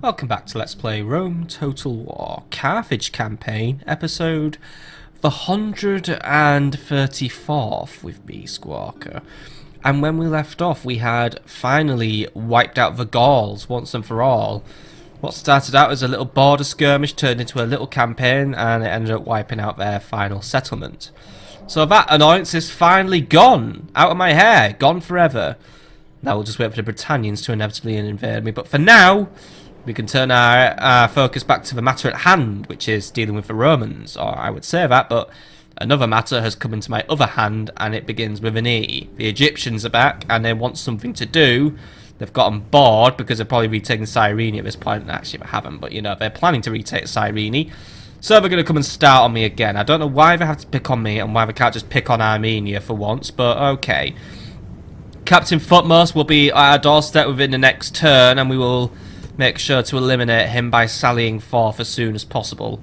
Welcome back to Let's Play Rome Total War Carthage Campaign, episode the 134th with me, Squawker. And when we left off, we had finally wiped out the Gauls once and for all. What started out as a little border skirmish turned into a little campaign, and it ended up wiping out their final settlement. So that annoyance is finally gone, out of my hair, gone forever. Now we'll just wait for the Britannians to inevitably invade me, but for now, we can turn our focus back to the matter at hand, which is dealing with the Romans, or I would say that, but another matter has come into my other hand, and it begins with an E. The Egyptians are back, and they want something to do. They've gotten bored, because they're probably retaking Cyrene at this point. Actually, they haven't, but, you know, they're planning to retake Cyrene. So they're going to come and start on me again. I don't know why they have to pick on me, and why they can't just pick on Armenia for once, but okay. Captain Footmost will be at our doorstep within the next turn, and we will make sure to eliminate him by sallying forth as soon as possible.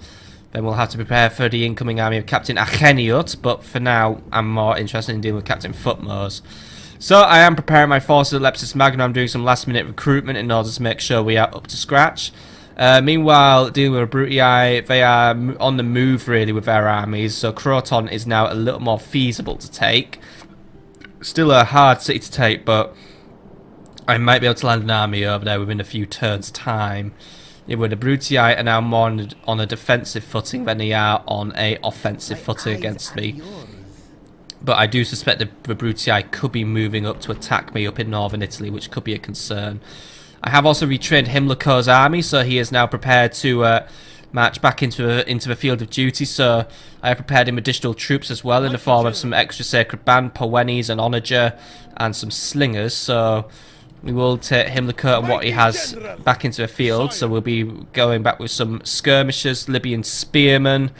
Then we'll have to prepare for the incoming army of Captain Acheniot, but for now I'm more interested in dealing with Captain Footmost. So I am preparing my forces at Leptis Magna. I'm doing some last minute recruitment in order to make sure we are up to scratch. Meanwhile, dealing with Brutii, they are on the move really with their armies, so Croton is now a little more feasible to take. Still a hard city to take, but I might be able to land an army over there within a few turns' time. Where the Brutii are now more on a defensive footing than they are on a offensive footing against me. But I do suspect the Brutii could be moving up to attack me up in northern Italy, which could be a concern. I have also retrained Himlico's army, so he is now prepared to march back into the field of duty. So I have prepared him additional troops as well in the form of some extra sacred band, Poenis and Onager, and some slingers. So we will take Himlico and what he has back into the field. So we'll be going back with some skirmishers, Libyan spearmen.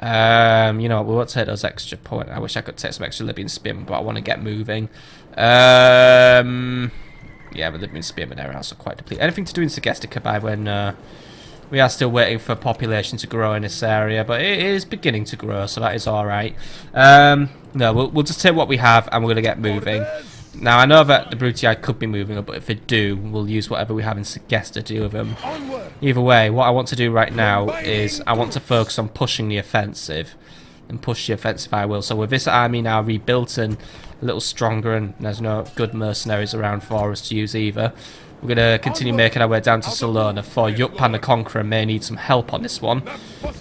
You know, we won't take those extra points. I wish I could take some extra Libyan spearmen, but I want to get moving. Yeah, the Libyan spearmen are also quite depleted. Anything to do in Segestica by when we are still waiting for population to grow in this area, but it is beginning to grow, so that is alright. No, we'll just take what we have and we're going to get moving. Now, I know that the Brutii could be moving up, but if they do, we'll use whatever we have in Segesta to deal with them. Either way, what I want to do right now is I want to focus on pushing the offensive. And push the offensive I will. So with this army now rebuilt and a little stronger, and there's no good mercenaries around for us to use either, we're going to continue making our way down to Salona, for Yutpan the Conqueror may need some help on this one,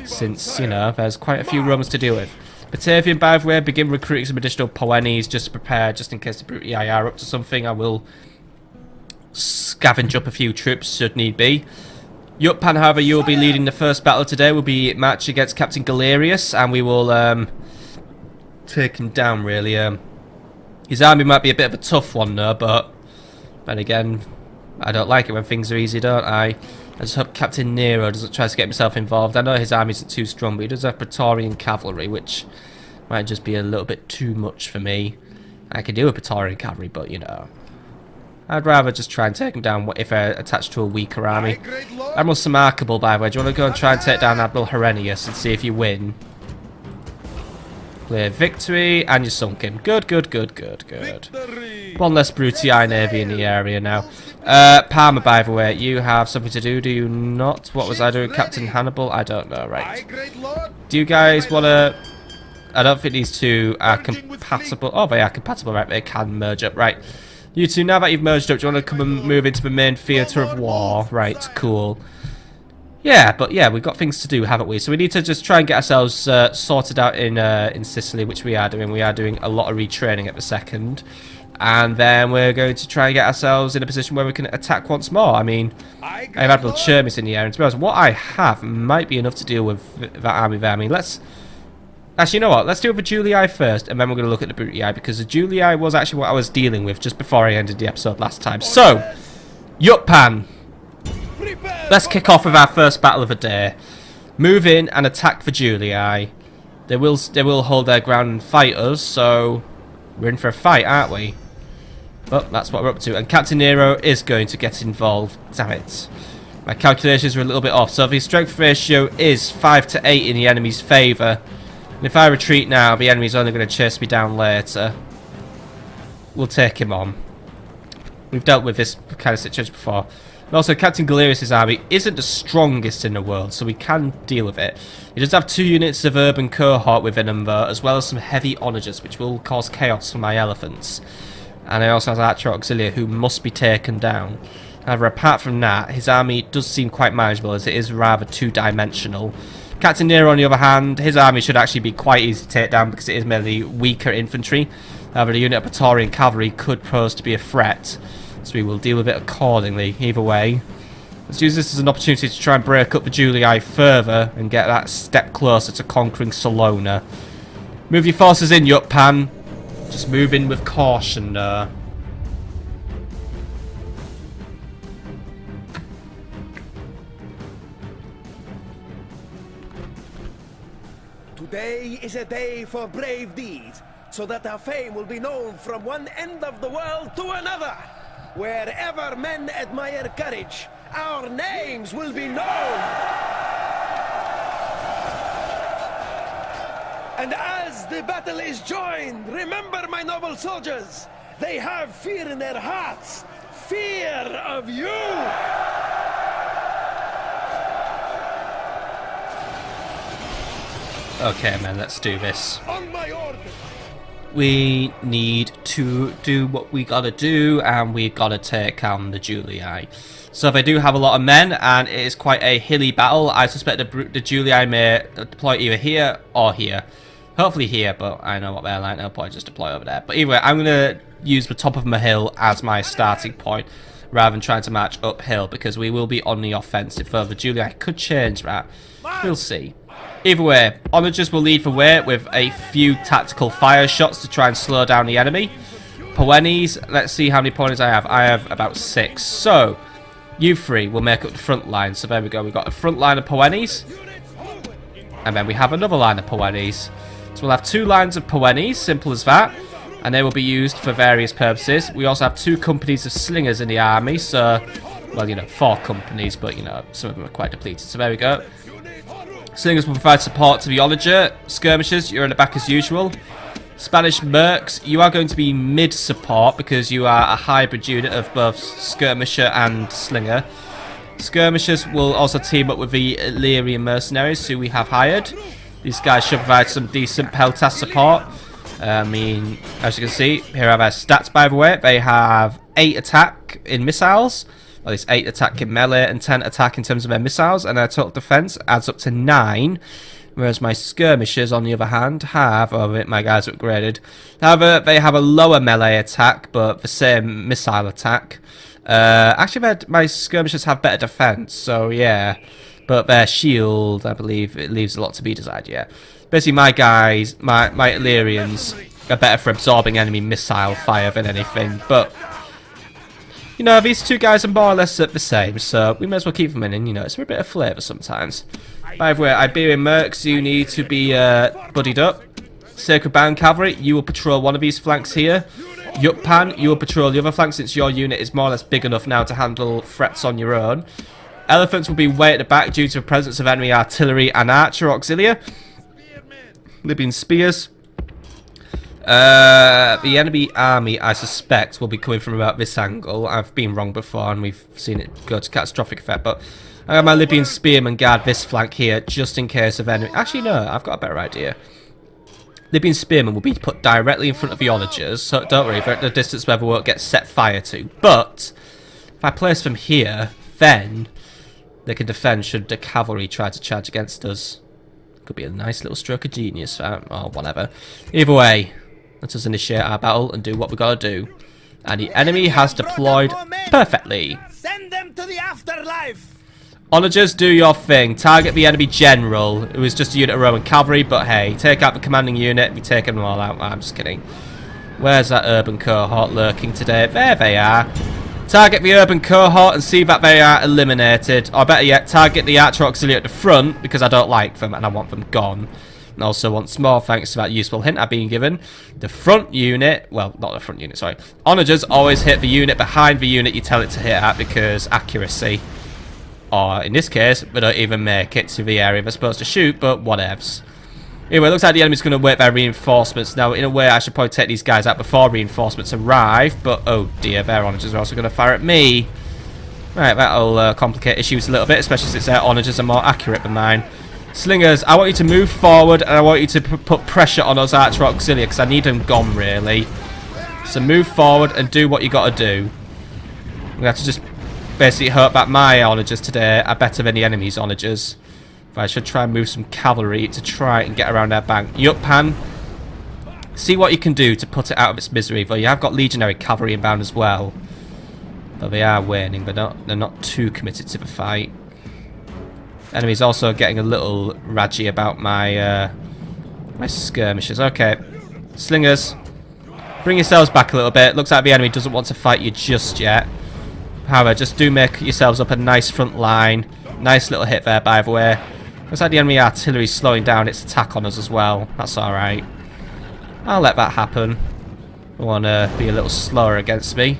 since, you know, there's quite a few Romans to deal with. Batavian, by the way, begin recruiting some additional Poenis just to prepare, just in case the Brutii are up to something. I will scavenge up a few troops should need be. Yutpan, however, you will be leading the first battle today. We'll be matched against Captain Galerius, and we will take him down, really. His army might be a bit of a tough one, though, but then again, I don't like it when things are easy, don't I? I just hope Captain Nero doesn't try to get himself involved. I know his army isn't too strong, but he does have Praetorian cavalry, which might just be a little bit too much for me. I could do a Praetorian cavalry, but, you know, I'd rather just try and take him down if they're attached to a weaker army. Admiral Samarkable, by the way, do you want to go and try and take down Admiral Herennius and see if you win? Clear victory, and you sunk him. Good, good, good, good, good. One less Brutii navy in the area now. Parma, by the way, you have something to do you not? What was I doing, Captain Hannibal? I don't know, right. Do you guys want to... I don't think these two are compatible. Oh, they are compatible, right? They can merge up, right. You two, now that you've merged up, do you want to come and move into the main theatre of war? Right, cool. Yeah, but yeah, we've got things to do, haven't we? So we need to just try and get ourselves sorted out in Sicily, which we are doing. We are doing a lot of retraining at the second. And then we're going to try and get ourselves in a position where we can attack once more. I mean, I have Admiral Chermis in the air, and to be honest, what I have might be enough to deal with that army there. I mean, let's... Actually, you know what? Let's deal with the Julii first, and then we're going to look at the Brutii, because the Julii was actually what I was dealing with just before I ended the episode last time. So, Yutpan. Let's kick off with our first battle of the day. Move in and attack the Julii. They will hold their ground and fight us, so we're in for a fight, aren't we? Well, that's what we're up to. And Captain Nero is going to get involved. Damn it. My calculations are a little bit off. So the strength ratio is 5 to 8 in the enemy's favour. And if I retreat now, the enemy's only going to chase me down later. We'll take him on. We've dealt with this kind of situation before. And also, Captain Galerius' army isn't the strongest in the world, so we can deal with it. He does have 2 units of urban cohort within him, though, as well as some heavy onagers, which will cause chaos for my elephants. And he also has Archer Auxilia, who must be taken down. However, apart from that, his army does seem quite manageable, as it is rather two-dimensional. Captain Nero, on the other hand, his army should actually be quite easy to take down because it is mainly weaker infantry. However, the unit of Praetorian cavalry could pose to be a threat, so we will deal with it accordingly. Either way, let's use this as an opportunity to try and break up the Julii further and get that step closer to conquering Salona. Move your forces in, Yutpan. Just move in with caution. Today is a day for brave deeds, so that our fame will be known from one end of the world to another. Wherever men admire courage, our names will be known. And as the battle is joined, remember, my noble soldiers, they have fear in their hearts. Fear of you! Okay, man, let's do this. On my order. We need to do what we gotta do, and we gotta take on the Julii. So if I do have a lot of men, and it is quite a hilly battle, I suspect the Julii may deploy either here or here. Hopefully here, but I know what they're like, they'll probably just deploy over there. But either way, I'm gonna use the top of my hill as my starting point, rather than trying to march uphill, because we will be on the offensive. Further, Julii could change that. We'll see. Either way, onagers will lead the way with a few tactical fire shots to try and slow down the enemy. Poennies, let's see how many poennies I have. I have about 6. So, you 3 will make up the front line. So there we go. We've got a front line of poennies. And then we have another line of poennies. So we'll have 2 lines of poennies, simple as that. And they will be used for various purposes. We also have 2 companies of slingers in the army. So, well, you know, 4 companies, but, you know, some of them are quite depleted. So there we go. Slingers will provide support to the onager. Skirmishers, you're in the back as usual. Spanish mercs, you are going to be mid-support because you are a hybrid unit of both skirmisher and slinger. Skirmishers will also team up with the Illyrian mercenaries who we have hired. These guys should provide some decent peltas support. I mean, as you can see, here are their stats, by the way. They have 8 attack in missiles. Well, it's 8 attack in melee and 10 attack in terms of their missiles, and their total defense adds up to 9. Whereas my skirmishers, on the other hand, have... Oh, my guys are upgraded. However, they have a lower melee attack, but the same missile attack. Actually, my skirmishers have better defense, so yeah. But their shield, I believe, it leaves a lot to be desired, yeah. Basically, my guys, my Illyrians, are better for absorbing enemy missile fire than anything, but... You know, these 2 guys are more or less the same, so we may as well keep them in, you know, it's for a bit of flavour sometimes. By the way, Iberian mercs, you need to be buddied up. Sacred Band Cavalry, you will patrol one of these flanks here. Yutpan, you will patrol the other flank since your unit is more or less big enough now to handle threats on your own. Elephants will be way at the back due to the presence of enemy artillery and archer auxilia. Libyan spears. The enemy army, I suspect, will be coming from about this angle. I've been wrong before and we've seen it go to catastrophic effect, but I have my Libyan spearmen guard this flank here just in case of enemy... Actually, no, I've got a better idea. Libyan spearmen will be put directly in front of the onagers, so don't worry, they're at the distance where they won't get set fire to. But, if I place them here, then they can defend should the cavalry try to charge against us. Could be a nice little stroke of genius, or whatever. Either way, let us initiate our battle and do what we gotta do. And the enemy has deployed perfectly. Send them to the afterlife. Onagers, do your thing. Target the enemy general, who is just a unit of Roman cavalry, but hey, take out the commanding unit, we're taking them all out. I'm just kidding. Where's that urban cohort lurking today? There they are. Target the urban cohort and see that they are eliminated. Or better yet, target the archer auxiliary at the front, because I don't like them and I want them gone. And also once more, thanks to that useful hint I've been given, the front unit, well, not the front unit, sorry. Onagers always hit the unit behind the unit you tell it to hit at, because accuracy. Or, in this case, they don't even make it to the area they're supposed to shoot, but whatevs. Anyway, it looks like the enemy's going to wait for reinforcements. Now, in a way, I should probably take these guys out before reinforcements arrive. But, oh dear, their onagers are also going to fire at me. Right, that'll complicate issues a little bit, especially since their onagers are more accurate than mine. Slingers, I want you to move forward, and I want you to put pressure on those archer auxiliary, because I need them gone, really. So move forward and do what you got to do. I'm going to have to just basically hope that my onagers today are better than the enemy's onagers. But I should try and move some cavalry to try and get around their bank. Yutpan, see what you can do to put it out of its misery. Though you have got legionary cavalry inbound as well. Though they are waning, but they're not too committed to the fight. Enemy's also getting a little raggy about my my skirmishers. Okay, slingers, bring yourselves back a little bit. Looks like the enemy doesn't want to fight you just yet. However, just do make yourselves up a nice front line. Nice little hit there, by the way. Looks like the enemy artillery is slowing down its attack on us as well. That's alright. I'll let that happen. I want to be a little slower against me.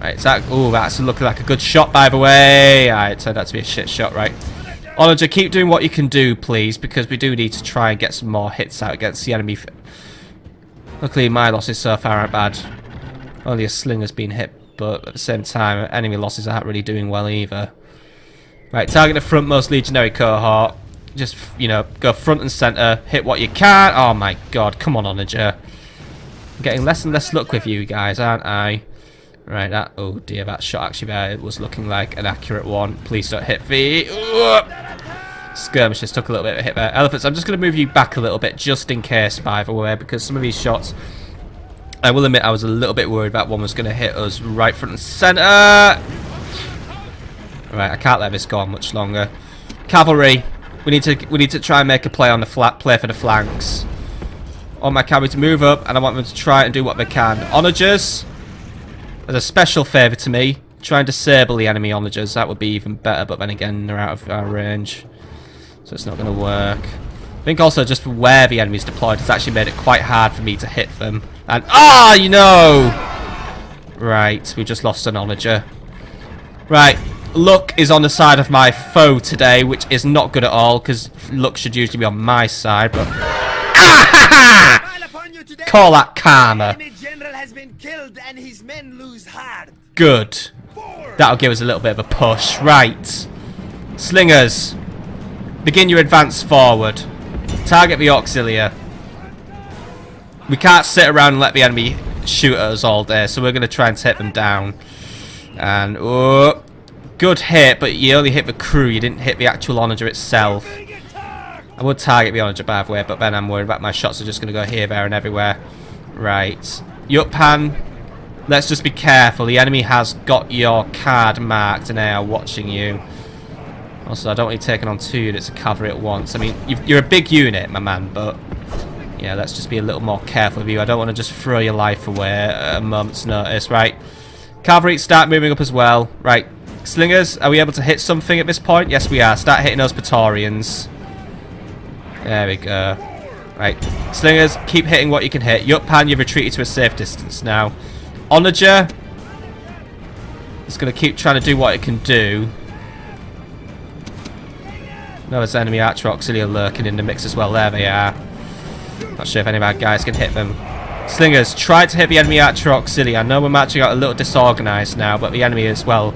Right, is that... Ooh, that's looking like a good shot, by the way. It turned out to be a shit shot, right. Onager, keep doing what you can do, please, because we do need to try and get some more hits out against the enemy. Luckily, my losses so far aren't bad. Only a slinger's been hit, but at the same time, enemy losses aren't really doing well either. Right, target the frontmost legionary cohort. Just, you know, go front and centre. Hit what you can. Oh my god, come on, Onager. I'm getting less and less luck with you guys, aren't I? Right, that... Oh dear, that shot actually there, it was looking like an accurate one. Please don't hit the... Skirmishers took a little bit of a hit there. Elephants, I'm just going to move you back a little bit, just in case, by the way, because some of these shots... I will admit I was a little bit worried that one was going to hit us right front and centre. Right, I can't let this go on much longer. Cavalry, we need to try and make a play on the play for the flanks. I want my cavalry to move up, and I want them to try and do what they can. Onagers, as a special favour to me, try and disable the enemy onagers. That would be even better, but then again, they're out of our range, so it's not going to work. I think also just where the enemy's deployed has actually made it quite hard for me to hit them. And you know, right, we just lost an onager. Right. Luck is on the side of my foe today, which is not good at all, because luck should usually be on my side, but... Call that karma. Good. That'll give us a little bit of a push. Right. Slingers, begin your advance forward. Target the auxiliary. We can't sit around and let the enemy shoot at us all day, so we're going to try and take them down. And... oh... Good hit, but you only hit the crew, you didn't hit the actual onager itself. I would target the onager, by the way, but then I'm worried about my shots are just going to go here, there, and everywhere. Right. Yutpan, let's just be careful. The enemy has got your card marked, and they are watching you. Also, I don't want you taking on 2 units of cavalry at once. I mean, you're a big unit, my man, but... yeah, let's just be a little more careful with you. I don't want to just throw your life away at a moment's notice. Right. Cavalry, start moving up as well. Right. Slingers, are we able to hit something at this point? Yes, we are. Start hitting those Praetorians. There we go. Right. Slingers, keep hitting what you can hit. Yutpan, you've retreated to a safe distance now. Onager, it's going to keep trying to do what it can do. No, there's enemy archer auxiliary lurking in the mix as well. There they are. Not sure if any of our guys can hit them. Slingers, try to hit the enemy archer auxiliary. I know we're marching out a little disorganised now, but the enemy as well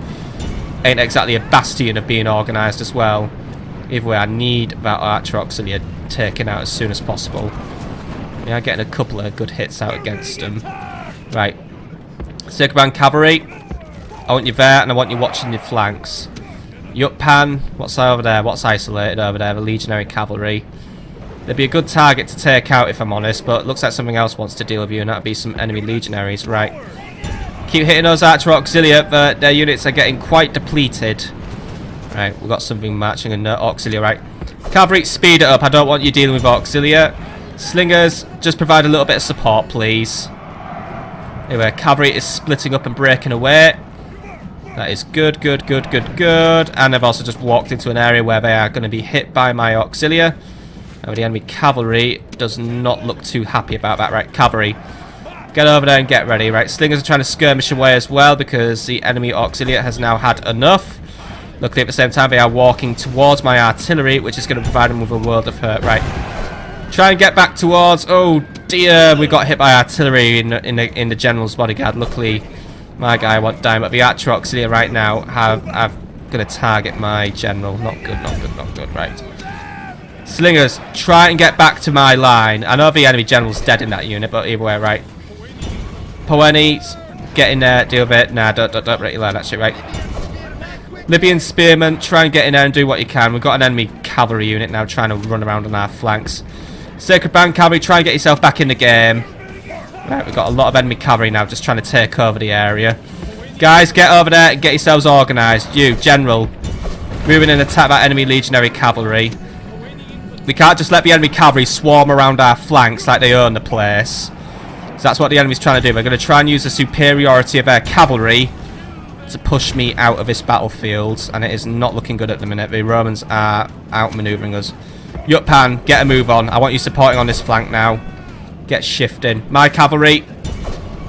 ain't exactly a bastion of being organised as well. Either way, I need that archer auxiliary taken out as soon as possible. We are getting a couple of good hits out against them. Right. Sigurban cavalry, I want you there, and I want you watching your flanks. Yutpan, what's over there? What's isolated over there? The legionary cavalry. They'd be a good target to take out if I'm honest, but it looks like something else wants to deal with you, and that'd be some enemy legionaries. Right. Keep hitting those archer auxiliary, but their units are getting quite depleted. Right, we've got something matching an auxiliary, right. Cavalry, speed it up. I don't want you dealing with auxiliary. Slingers, just provide a little bit of support, please. Anyway, cavalry is splitting up and breaking away. That is good, good, good, good, good. And they've also just walked into an area where they are going to be hit by my auxiliary. Now the enemy cavalry does not look too happy about that. Right, cavalry, get over there and get ready. Right, slingers are trying to skirmish away as well because the enemy auxiliary has now had enough. Luckily at the same time they are walking towards my artillery, which is going to provide them with a world of hurt. Right, Try and get back towards... Oh, dear. We got hit by artillery in the general's bodyguard. Luckily, my guy won't die. But the archer auxiliary right now have going to target my general. Not good, not good, not good. Right. Slingers, try and get back to my line. I know the enemy general's dead in that unit, but either way, right. Poeni, get in there, deal with it. Nah, don't break your line, that's it, right. Libyan spearmen, try and get in there and do what you can. We've got an enemy cavalry unit now trying to run around on our flanks. Sacred Band cavalry, try and get yourself back in the game. Right, we've got a lot of enemy cavalry now just trying to take over the area. Guys, get over there and get yourselves organised. You, general, moving in and attack that enemy legionary cavalry. We can't just let the enemy cavalry swarm around our flanks like they own the place. So that's what the enemy's trying to do. We're going to try and use the superiority of their cavalry to push me out of this battlefield. And it is not looking good at the minute. The Romans are outmanoeuvring us. Yutpan, get a move on. I want you supporting on this flank now. Get shifting. My cavalry,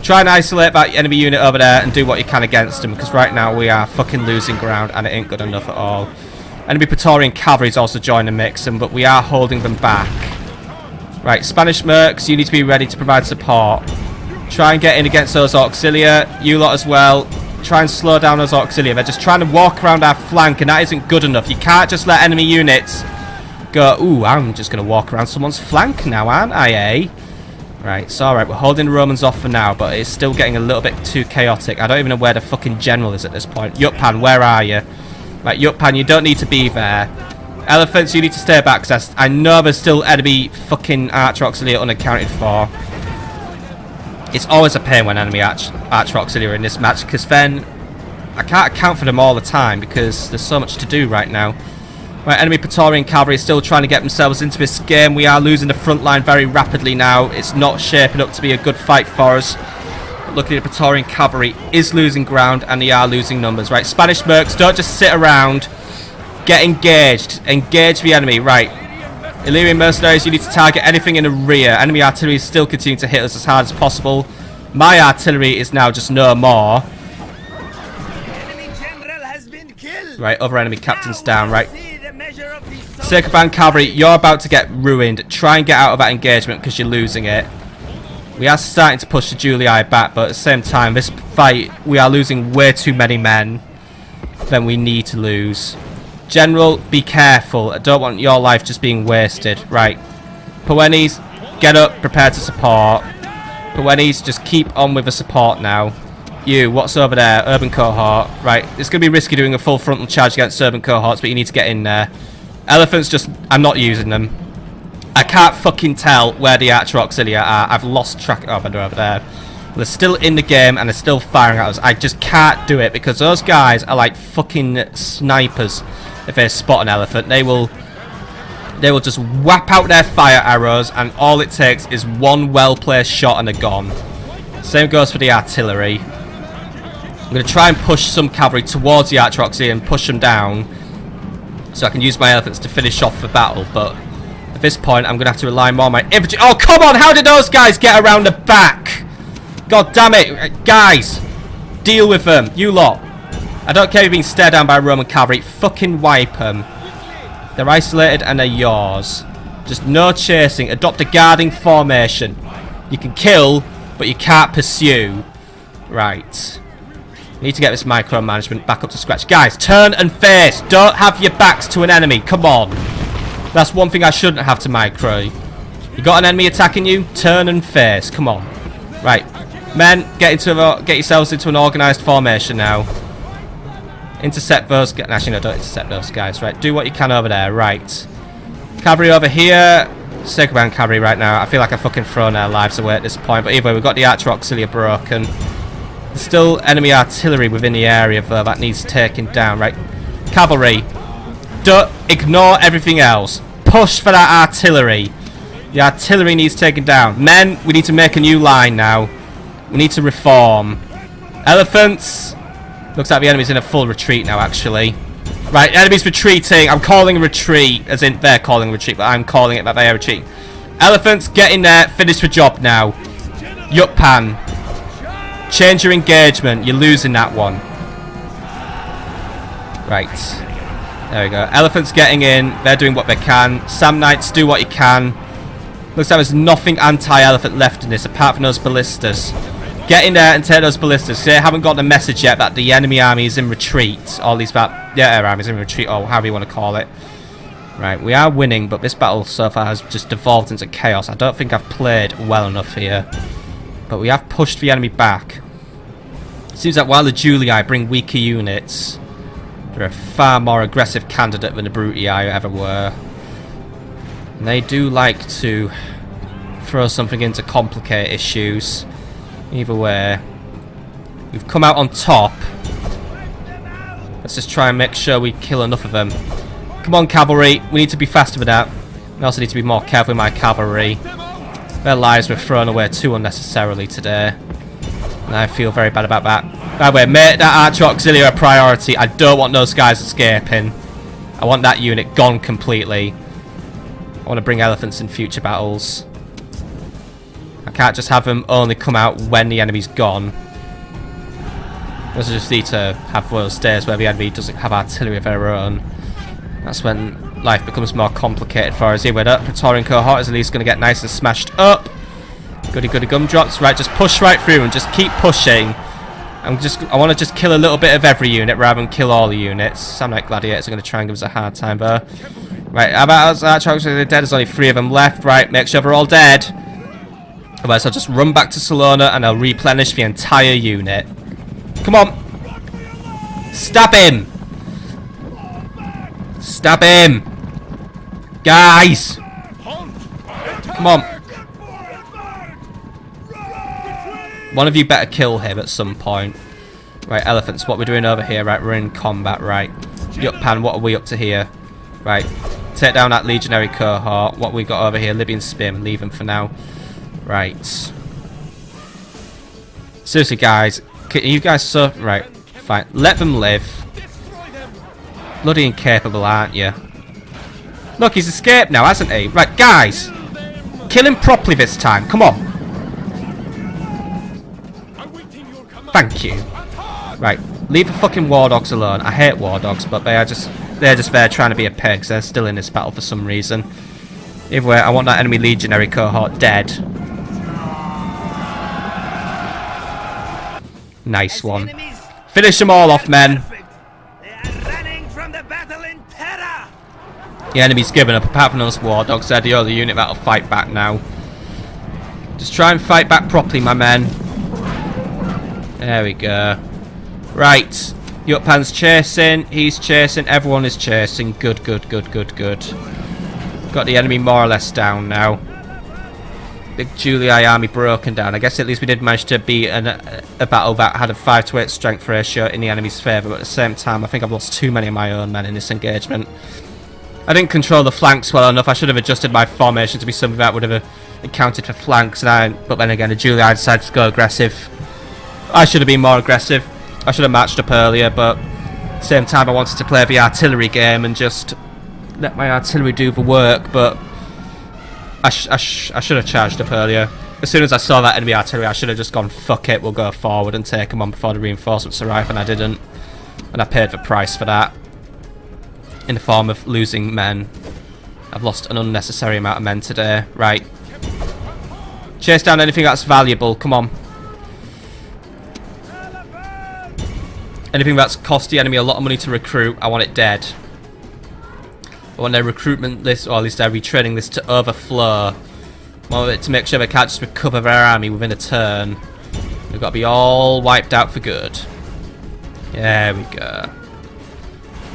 try and isolate that enemy unit over there and do what you can against them. Because right now we are fucking losing ground and it ain't good enough at all. Enemy Praetorian cavalry's also joined the mix, but we are holding them back. Right, Spanish mercs, you need to be ready to provide support. Try and get in against those auxilia. You lot as well. Try and slow down those auxilia. They're just trying to walk around our flank, and that isn't good enough. You can't just let enemy units go, ooh, I'm just going to walk around someone's flank now, aren't I, eh? Right, it's alright. We're holding the Romans off for now, but it's still getting a little bit too chaotic. I don't even know where the fucking general is at this point. Yutpan, where are you? Right, Yutpan, you don't need to be there. Elephants, you need to stay back, because I know there's still enemy fucking archer auxiliary unaccounted for. It's always a pain when enemy archer auxiliary are in this match, because then I can't account for them all the time, because there's so much to do right now. Right, enemy Praetorian cavalry is still trying to get themselves into this game. We are losing the front line very rapidly now. It's not shaping up to be a good fight for us. But luckily the Praetorian cavalry is losing ground, and they are losing numbers. Right, Spanish mercs, don't just sit around. Get engaged. Engage the enemy. Right. Illyrian mercenaries, you need to target anything in the rear. Enemy artillery is still continuing to hit us as hard as possible. My artillery is now just no more. Right, other enemy captains down. Right. Sacred Band cavalry, you're about to get ruined. Try and get out of that engagement because you're losing it. We are starting to push the Julii back, but at the same time, this fight, we are losing way too many men than we need to lose. General, be careful. I don't want your life just being wasted. Right. Poenis, get up, prepare to support. Poenis, just keep on with the support now. You, what's over there? Urban cohort. Right, it's going to be risky doing a full frontal charge against urban cohorts, but you need to get in there. Elephants, just, I'm not using them. I can't fucking tell where the archer auxilia are. I've lost track. Oh, they're over there. They're still in the game and they're still firing at us. I just can't do it because those guys are like fucking snipers. If they spot an elephant, they will just whap out their fire arrows, and all it takes is one well-placed shot and they're gone. Same goes for the artillery. I'm going to try and push some cavalry towards the archer auxiliary and push them down so I can use my elephants to finish off the battle, but at this point I'm going to have to rely more on my infantry. Oh, come on! How did those guys get around the back? God damn it! Guys! Deal with them, you lot. I don't care if you're being stared down by Roman cavalry. Fucking wipe them. They're isolated and they're yours. Just no chasing. Adopt a guarding formation. You can kill, but you can't pursue. Right. Need to get this micromanagement back up to scratch. Guys, turn and face. Don't have your backs to an enemy. Come on. That's one thing I shouldn't have to micro. You got an enemy attacking you? Turn and face. Come on. Right. Men, get yourselves into an organised formation now. Intercept those guys. Actually, no, don't intercept those guys. Right, do what you can over there. Right. Cavalry over here. Sacred Band cavalry right now. I feel like I've fucking thrown our lives away at this point. But either way, we've got the archer auxilia broken. There's still enemy artillery within the area, though, that needs taking down. Right. Cavalry. Don't ignore everything else. Push for that artillery. The artillery needs taken down. Men, we need to make a new line now. We need to reform. Elephants. Looks like the enemy's in a full retreat now, actually. Right, enemy's retreating. I'm calling a retreat, as in they're calling a retreat, but I'm calling it that they are retreating. Elephants, get in there. Finish the job now. Yutpan. Change your engagement. You're losing that one. Right. There we go. Elephants getting in. They're doing what they can. Sam Knights, do what you can. Looks like there's nothing anti-elephant left in this apart from those ballistas. Get in there and take those ballistas. They haven't got the message yet that the enemy army is in retreat. Or at least that the air army is in retreat, or however you want to call it. Right, we are winning, but this battle so far has just devolved into chaos. I don't think I've played well enough here. But we have pushed the enemy back. Seems like while the Julii bring weaker units, they're a far more aggressive candidate than the Brutii ever were. And they do like to throw something in to complicate issues. Either way, we've come out on top. Let's just try and make sure we kill enough of them. Come on, cavalry. We need to be faster with that. We also need to be more careful with my cavalry. Their lives were thrown away too unnecessarily today. And I feel very bad about that. By the way, make that archer auxiliary a priority. I don't want those guys escaping. I want that unit gone completely. I want to bring elephants in future battles. I can't just have them only come out when the enemy's gone. I just need to have one of those days where the enemy doesn't have artillery of their own. That's when life becomes more complicated for us. Here with that Praetorian cohort is at least going to get nice and smashed up. Goody goody gumdrops. Right, just push right through and just keep pushing. I want to just kill a little bit of every unit rather than kill all the units. Some like gladiators are going to try and give us a hard time there. Right, how about us? Archers are dead. There's only 3 of them left. Right, make sure they're all dead. Otherwise, I'll just run back to Salona and I'll replenish the entire unit. Come on. Stab him. Stab him. Guys. Come on. One of you better kill him at some point. Right, elephants, what we're doing over here. Right, we're in combat. Right. Yutpan, what are we up to here? Right. Take down that legionary cohort. What we got over here? Libyan spearmen. Leave them for now. Right. Seriously, guys. You guys so... Right. Fine. Let them live. Bloody incapable, aren't you? Look, he's escaped now, hasn't he? Right, guys. Kill him properly this time. Come on. Thank you. Right. Leave the fucking war dogs alone. I hate war dogs, but they're just there trying to be a pig, so they're still in this battle for some reason. Either way, I want that enemy legionary cohort dead. Nice one. Finish them all off, men. The enemy's given up, apart from those war dogs. They're the only unit that'll fight back now. Just try and fight back properly, my men. There we go. Right. Yutpan's chasing. He's chasing. Everyone is chasing. Good, good, good, good, good. Got the enemy more or less down now. Big Julii army broken down. I guess at least we did manage to beat a battle that had a 5-to-8 strength ratio in the enemy's favour, but at the same time I think I've lost too many of my own men in this engagement. I didn't control the flanks well enough. I should have adjusted my formation to be something that would have accounted for flanks, but then again the Julii decided to go aggressive. I should have been more aggressive. I should have matched up earlier, but at the same time I wanted to play the artillery game and just let my artillery do the work, but I should have charged up earlier. As soon as I saw that enemy artillery, I should have just gone, fuck it, we'll go forward and take them on before the reinforcements arrive, and I didn't. And I paid the price for that. In the form of losing men. I've lost an unnecessary amount of men today. Right. Chase down anything that's valuable, come on. Anything that's cost the enemy a lot of money to recruit, I want it dead. I want their recruitment list, or at least their retraining list, to overflow. I want it to make sure they can't just recover their army within a turn. They've got to be all wiped out for good. There we go.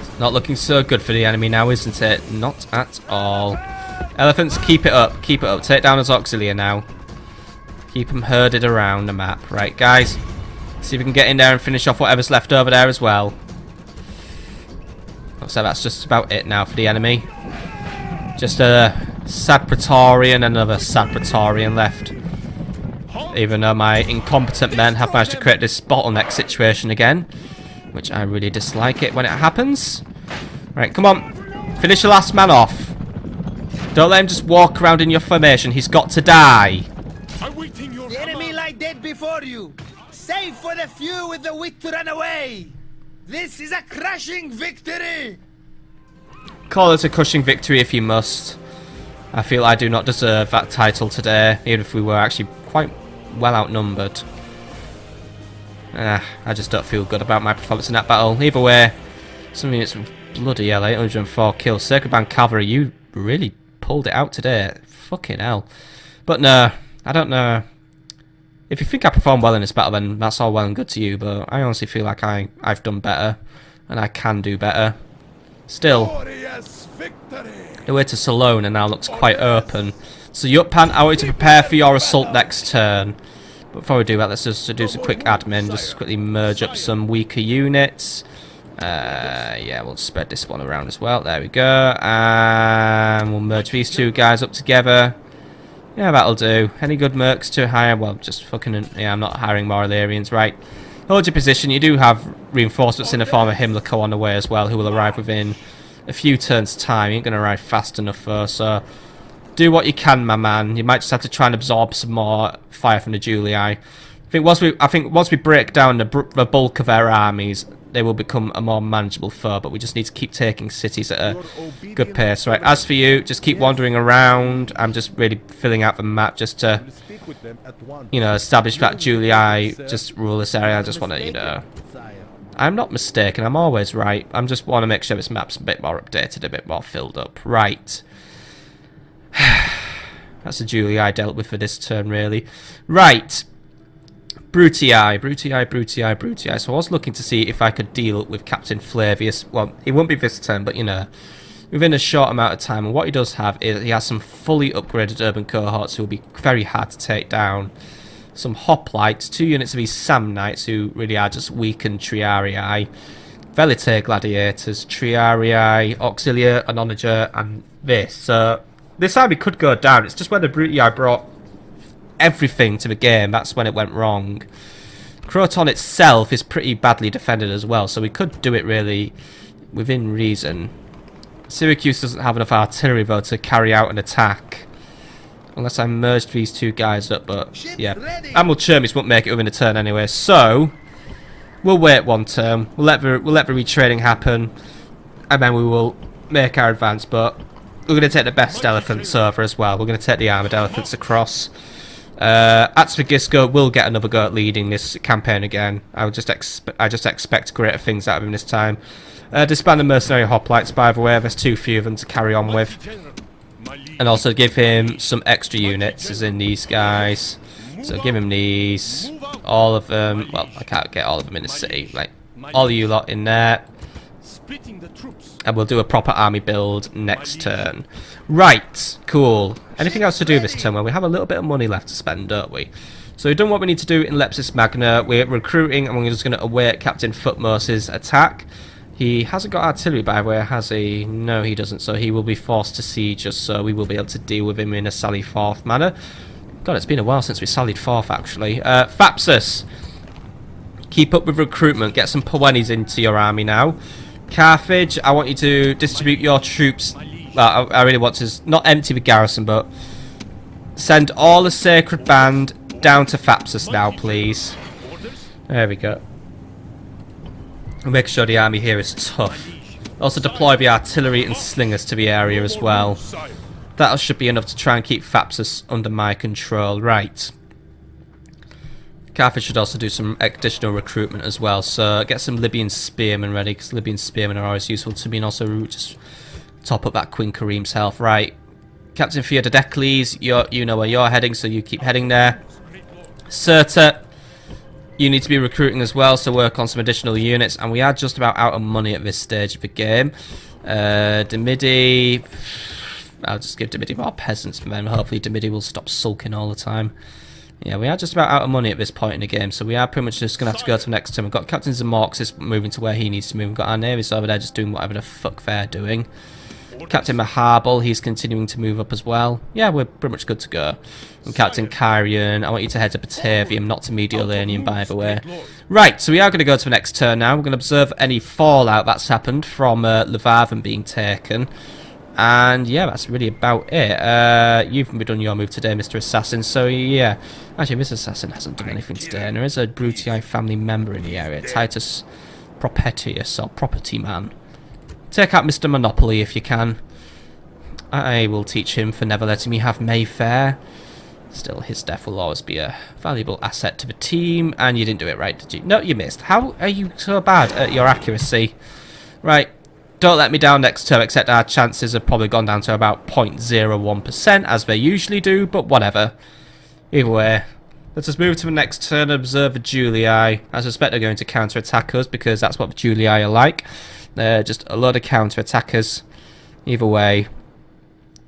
It's not looking so good for the enemy now, isn't it? Not at all. Elephants, keep it up. Keep it up. Take down his auxiliary now. Keep them herded around the map. Right, guys. See if we can get in there and finish off whatever's left over there as well. So that's just about it now for the enemy. Just a sad Praetorian and another sad Praetorian left. Even though my incompetent men have managed to create this bottleneck situation again. Which I really dislike it when it happens. Right, come on. Finish the last man off. Don't let him just walk around in your formation. He's got to die. The enemy lie dead before you. Save for the few with the wit to run away. This is a crushing victory! Call it a crushing victory if you must. I feel I do not deserve that title today, even if we were actually quite well outnumbered. I just don't feel good about my performance in that battle. Either way, some units with bloody hell, 804 kills. Sacred Band Cavalry, you really pulled it out today. Fucking hell. But no, I don't know. If you think I performed well in this battle, then that's all well and good to you, but I honestly feel like I've done better, and I can do better. Still, the way to Salona now looks quite open. So Yutpan, I want you to prepare for your assault next turn. But before we do that, let's just do some quick admin, just quickly merge up some weaker units. Yeah, we'll spread this one around as well. There we go. And we'll merge these two guys up together. Yeah, that'll do. Any good mercs to hire? Well, just fucking... Yeah, I'm not hiring more Illyrians. Right. Hold your position. You do have reinforcements in the form of Himlico on the way as well, who will arrive within a few turns' time. You ain't going to arrive fast enough, though, so... Do what you can, my man. You might just have to try and absorb some more fire from the Julii. I think once we break down the bulk of their armies, they will become a more manageable foe, but we just need to keep taking cities at a good pace. Right, as for you, just keep wandering around. I'm just really filling out the map just to, you know, establish that Julii just rule this area. I just want to, you know... I'm not mistaken, I'm always right. I just want to make sure this map's a bit more updated, a bit more filled up. Right. That's the Julii I dealt with for this turn, really. Right. Brutii. So I was looking to see if I could deal with Captain Flavius. Well, it won't be this turn, but, you know, within a short amount of time. And what he does have is he has some fully upgraded urban cohorts who will be very hard to take down. Some hoplites, 2 units of these Sam Knights who really are just weakened Triarii. Velite Gladiators, Triarii, Auxilia, an Onager, and this. So... This army could go down. It's just when the Brutii brought everything to the game, that's when it went wrong. Croton itself is pretty badly defended as well, so we could do it really within reason. Syracuse doesn't have enough artillery though to carry out an attack. Unless I merged these two guys up, but yeah. Admiral Chermis won't make it within a turn anyway, so we'll wait one turn. We'll let the retraining happen, and then we will make our advance, but we're going to take the best elephants over as well. We're going to take the armoured elephants across. Atzvigisco will get another go at leading this campaign again. I just expect greater things out of him this time. Disband the mercenary hoplites, by the way. There's too few of them to carry on with. And also give him some extra units, as in these guys. So give him these. All of them. Well, I can't get all of them in the city. Like, all of you lot in there. And we'll do a proper army build next turn. Right, cool. Anything else to do this turn? Well, we have a little bit of money left to spend, don't we? So we've done what we need to do in Lepsis Magna. We're recruiting, and we're just going to await Captain Footmose's attack. He hasn't got artillery, by the way, has he? No, he doesn't, so he will be forced to siege us, so we will be able to deal with him in a sally forth manner. God, it's been a while since we sallied forth, actually. Thapsus, keep up with recruitment. Get some Poenis into your army now. Carthage, I want you to distribute your troops. Well, I really want to not empty the garrison, but send all the Sacred Band down to Thapsus now, please. There we go. Make sure the army here is tough. Also deploy the artillery and slingers to the area as well. That should be enough to try and keep Thapsus under my control. Right. Carthage should also do some additional recruitment as well, so get some Libyan spearmen ready, because Libyan spearmen are always useful to me, and also just top up that Queen Kareem's health. Right, Captain Theododecles, you know where you're heading, so you keep heading there. Serta, you need to be recruiting as well, so work on some additional units, and we are just about out of money at this stage of the game. Demidi, I'll just give Demidi more peasants, and then hopefully Demidi will stop sulking all the time. Yeah, we are just about out of money at this point in the game, so we are pretty much just going to have to go to the next turn. We've got Captain Zamorxis moving to where he needs to move. We've got our navies over there just doing whatever the fuck they're doing. Captain Maharbal, he's continuing to move up as well. Yeah, we're pretty much good to go. And Captain Kyrian, I want you to head to Batavium, not to Mediolanium, by the way. Right, so we are going to go to the next turn now. We're going to observe any fallout that's happened from Levarthen being taken. And yeah, that's really about it. You've done your move today, Mr. Assassin, so yeah. Actually, Mr. Assassin hasn't done anything today, and there is a Brutii family member in the area, Titus Propetius, or Property Man. Take out Mr. Monopoly if you can. I will teach him for never letting me have Mayfair. Still, his death will always be a valuable asset to the team. And you didn't do it right, did you? No, you missed. How are you so bad at your accuracy? Right. Don't let me down next turn, except our chances have probably gone down to about 0.01%, as they usually do, but whatever. Either way, let us move to the next turn and observe the Julii. I suspect they're going to counter-attack us, because that's what the Julii are like. They're just a load of counter-attackers. Either way,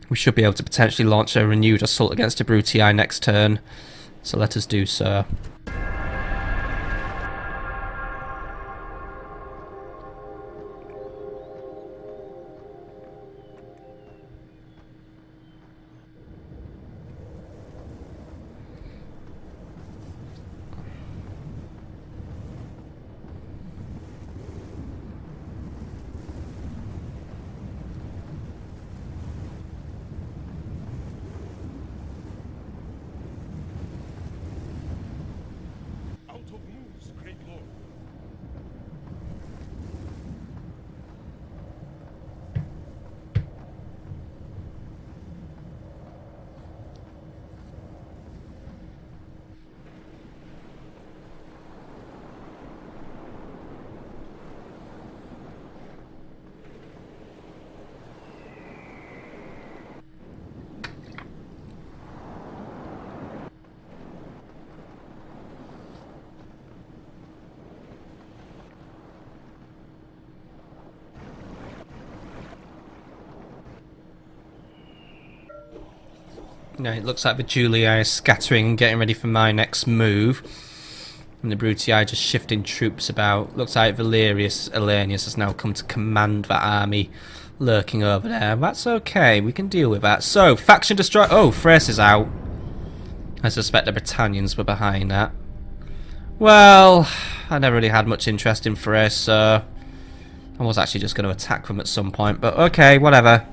we should be able to potentially launch a renewed assault against the Brutii next turn. So let us do so. Now it looks like the Julii is scattering and getting ready for my next move. And the Brutii just shifting troops about. Looks like Valerius Elenius has now come to command that army lurking over there. That's okay, we can deal with that. So, faction destroy. Oh, Thrace is out. I suspect the Britannians were behind that. Well, I never really had much interest in Thrace, so I was actually just going to attack them at some point. But okay, whatever.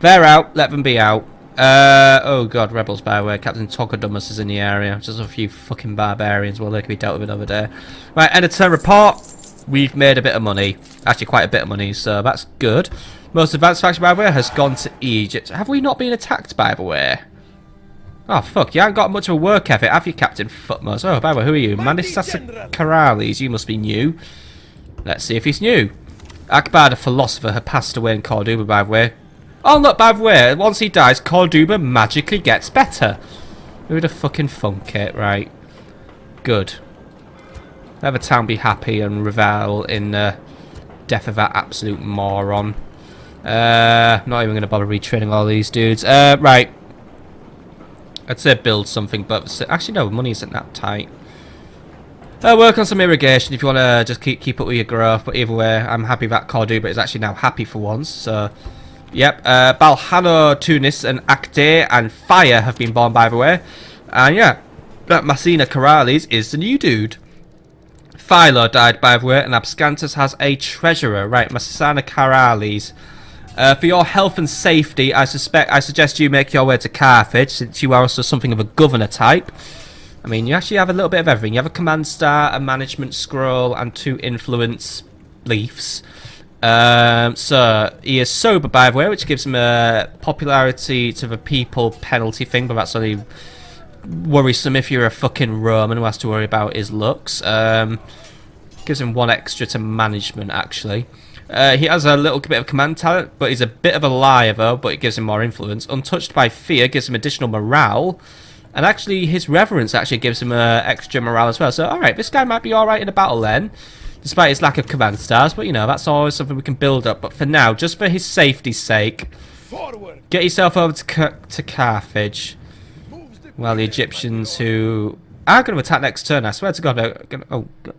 They're out, let them be out. Oh god, rebels by the way. Captain Tokodumus is in the area. Just a few fucking barbarians. Well, they can be dealt with over there. Right, end of turn report. We've made a bit of money. Actually, quite a bit of money, so that's good. Most advanced faction, by the way, has gone to Egypt. Have we not been attacked, by the way? Oh, fuck. You haven't got much of a work ethic, have you, Captain Footmost? Oh, by the way, who are you? Manisasa Karalis. You must be new. Let's see if he's new. Akbar the philosopher had passed away in Cordoba, by the way. Oh, look, by the way, once he dies, Cordoba magically gets better. Who'd have fucking thunk it? Right. Good. Let the town be happy and revel in the death of that absolute moron. Not even going to bother retraining all these dudes. Right. I'd say build something, but actually no, money isn't that tight. Work on some irrigation if you want to just keep up with your growth, but either way, I'm happy that Cordoba is actually now happy for once, so... Yep, Balhano, Tunis, and Acte, and Fire have been born, by the way. And yeah, that Massina Karalis is the new dude. Philo died, by the way, and Abscantus has a treasurer. Right, Massina Karalis. For your health and safety, I suggest you make your way to Carthage, since you are also something of a governor type. I mean, you actually have a little bit of everything. You have a command star, a management scroll, and 2 influence leafs. So he is sober, by the way, which gives him a popularity to the people penalty thing, but that's only worrisome if you're a fucking Roman who has to worry about his looks. Gives him 1 extra to management, actually. He has a little bit of command talent, but he's a bit of a liar, though, but it gives him more influence. Untouched by fear gives him additional morale, and actually his reverence actually gives him extra morale as well. So, alright, this guy might be alright in a battle then. Despite his lack of command stars, but you know, that's always something we can build up. But for now, just for his safety's sake, get yourself over to Carthage. Well, the Egyptians who are going to attack next turn, I swear to God, oh, God.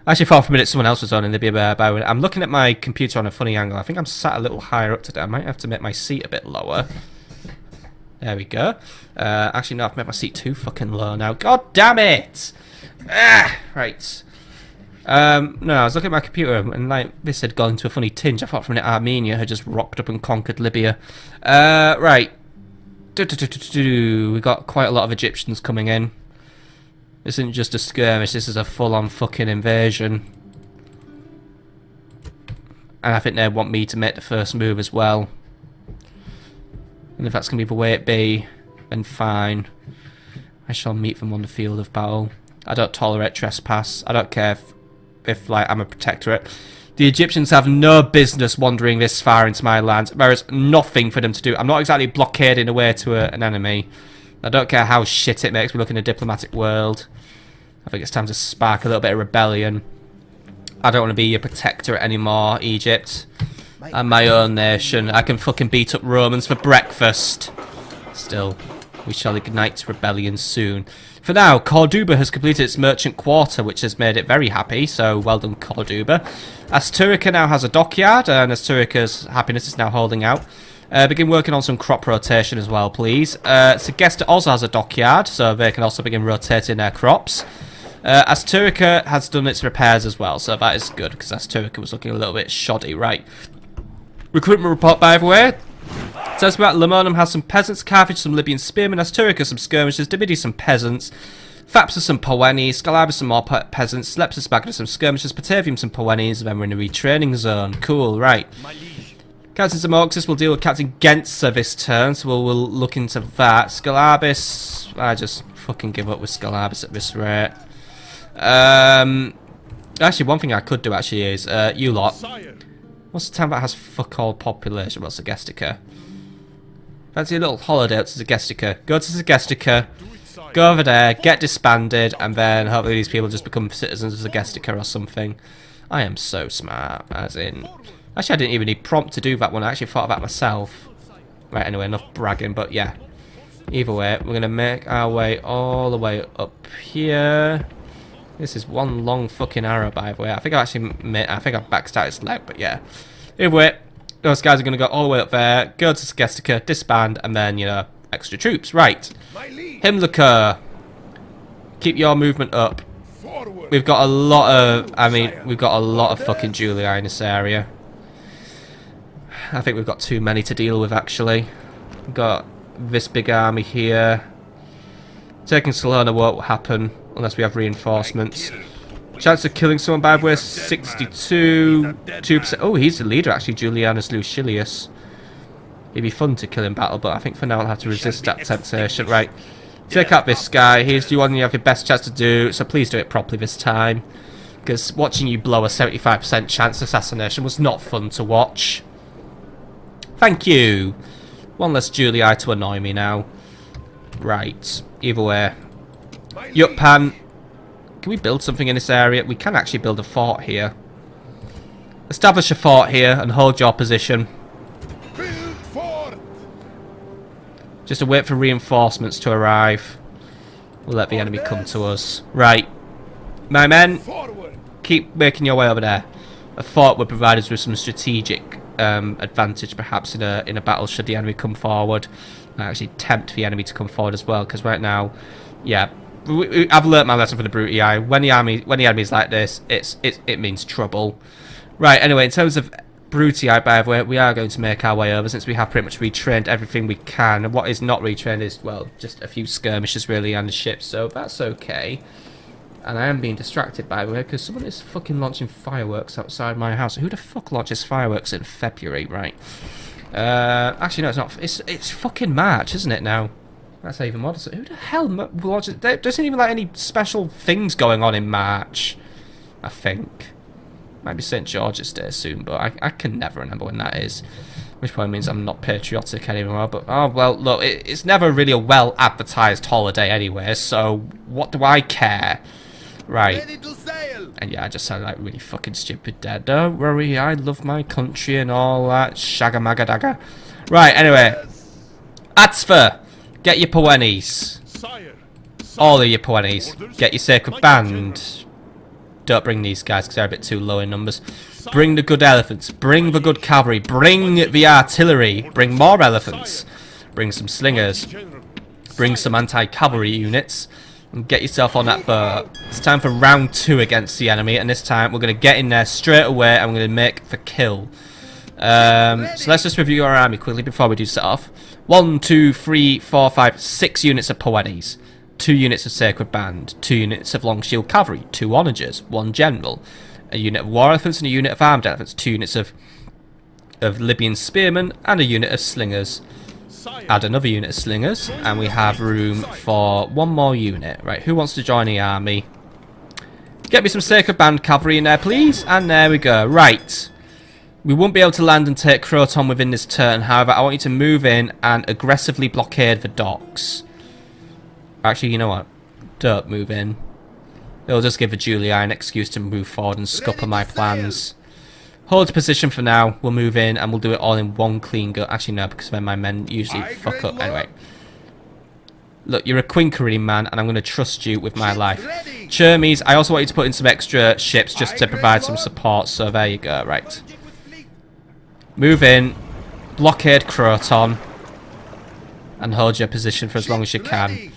Actually, thought for a minute someone else was on and they'd be about. I'm looking at my computer on a funny angle. I think I'm sat a little higher up today. I might have to make my seat a bit lower. There we go. Actually, no, I've made my seat too fucking low now. God damn it! Right. No, I was looking at my computer and like this had gone into a funny tinge. I thought for a minute Armenia had just rocked up and conquered Libya. Right. We got quite a lot of Egyptians coming in. This isn't just a skirmish, this is a full-on fucking invasion. And I think they want me to make the first move as well. And if that's going to be the way it be, then fine. I shall meet them on the field of battle. I don't tolerate trespass. I don't care if like, I'm a protectorate. The Egyptians have no business wandering this far into my lands. There is nothing for them to do. I'm not exactly blockading away to an enemy. I don't care how shit it makes me look in a diplomatic world. I think it's time to spark a little bit of rebellion. I don't want to be your protectorate anymore, Egypt. I'm my own nation. I can fucking beat up Romans for breakfast. Still, we shall ignite rebellion soon. For now, Corduba has completed its merchant quarter, which has made it very happy, so well done, Corduba. Asturica now has a dockyard, and Asturica's happiness is now holding out. Begin working on some crop rotation as well, please. Segesta also has a dockyard, so they can also begin rotating their crops. Asturica has done its repairs as well, so that is good, because Asturica was looking a little bit shoddy. Right. Recruitment report, by the way. Says about Lamonum has some peasants, Carthage some Libyan spearmen, Asturica some skirmishers, Dimidi some peasants, Thapsa some Poenis, Scalabus some more peasants, Lepsus Bagda some skirmishers, Patavium some Poenis, and then we're in a retraining zone. Cool, right. Captain Zamoxis will deal with Captain Gentzer this turn, so we'll look into that. Scalabus, I just fucking give up with Scalabus at this rate. Actually, one thing I could do actually is, you lot. What's the town that has fuck all population? What's Segestica? Fancy a little holiday out to Segestica. Go to Segestica, go over there, get disbanded, and then hopefully these people just become citizens of Segestica or something. I am so smart, as in... Actually, I didn't even need prompt to do that one. I actually thought of that myself. Right, anyway, enough bragging, but yeah. Either way, we're going to make our way all the way up here. This is one long fucking arrow, by the way. I think I actually I think I've backstarted its leg, but yeah. Either way, those guys are going to go all the way up there, go to Segestica, disband, and then, you know, extra troops. Right. Himlico. Keep your movement up. We've got a lot of, we've got a lot of fucking Julii in this area. I think we've got too many to deal with, actually. We've got this big army here. Taking Salona won't happen unless we have reinforcements. Chance of killing someone, by the way, 62. 2%. Oh, he's the leader, actually, Julianus Lucilius. It'd be fun to kill in battle, but I think for now I'll have to resist that temptation. Right. Take out this guy. Here's the one you have your best chance to do, so please do it properly this time. Because watching you blow a 75% chance assassination was not fun to watch. Thank you. One less Julii to annoy me now. Right. Either way. Yutpan. Can we build something in this area? We can actually build a fort here. Establish a fort here and hold your position. Build fort. Just to wait for reinforcements to arrive. We'll let the enemy come to us. Right. My men, keep making your way over there. A fort would provide us with some strategic advantage, perhaps in a battle should the enemy come forward. Actually tempt the enemy to come forward as well, because right now, yeah, I've learnt my lesson from the Brutii. When the enemy's like this, it means trouble. Right. Anyway, in terms of Brutii, by the way, we are going to make our way over since we have pretty much retrained everything we can. And what is not retrained is, well, just a few skirmishes really and the ships, so that's okay. And I am being distracted, by the way, because someone is fucking launching fireworks outside my house. Who the fuck launches fireworks in February, right? Actually, no, it's not. It's fucking March, isn't it, now? That's even more. Who the hell launches... There isn't even, like, any special things going on in March, I think. Might be St. George's Day soon, but I can never remember when that is. Which probably means I'm not patriotic anymore, but... Oh, well, look, it's never really a well-advertised holiday anyway, so what do I care? Right. Ready to sail. And yeah, I just sound like really fucking stupid there. Don't worry, I love my country and all that. Shagamagadagga. Right, anyway. Atzfer, get your Poenis. All of your Poenis. Get your Sacred Band. Don't bring these guys because they're a bit too low in numbers. Bring the good elephants. Bring the good cavalry. Bring the artillery. Bring more elephants. Bring some slingers. Bring some anti-cavalry units. And get yourself on that boat. It's time for round 2 against the enemy, and this time we're going to get in there straight away and we're going to make the kill. So let's just review our army quickly before we do set off. 1, 2, 3, 4, 5, 6 units of Poenis, 2 units of Sacred Band, 2 units of Long Shield Cavalry, 2 onagers, 1 general, a unit of War Elephants and a unit of Armed Elephants, 2 units of Libyan Spearmen, and a unit of Slingers. add another unit of slingers, and we have room for one more unit. Right, who wants to join the army? Get me some Sacred Band cavalry in there, please. And there we go. Right. We won't be able to land and take Croton within this turn. However, I want you to move in and aggressively blockade the docks. Actually, you know what? Don't move in. It'll just give a Julii an excuse to move forward and scupper my plans. Hold position for now. We'll move in and we'll do it all in one clean go. Actually, no, because then my men usually fuck up. Anyway. Look, you're a quinkering man, and I'm going to trust you with my life. Chermies, I also want you to put in some extra ships just to provide some support. So there you go. Right. Move in. Blockade Croton. And hold your position for as long as you can.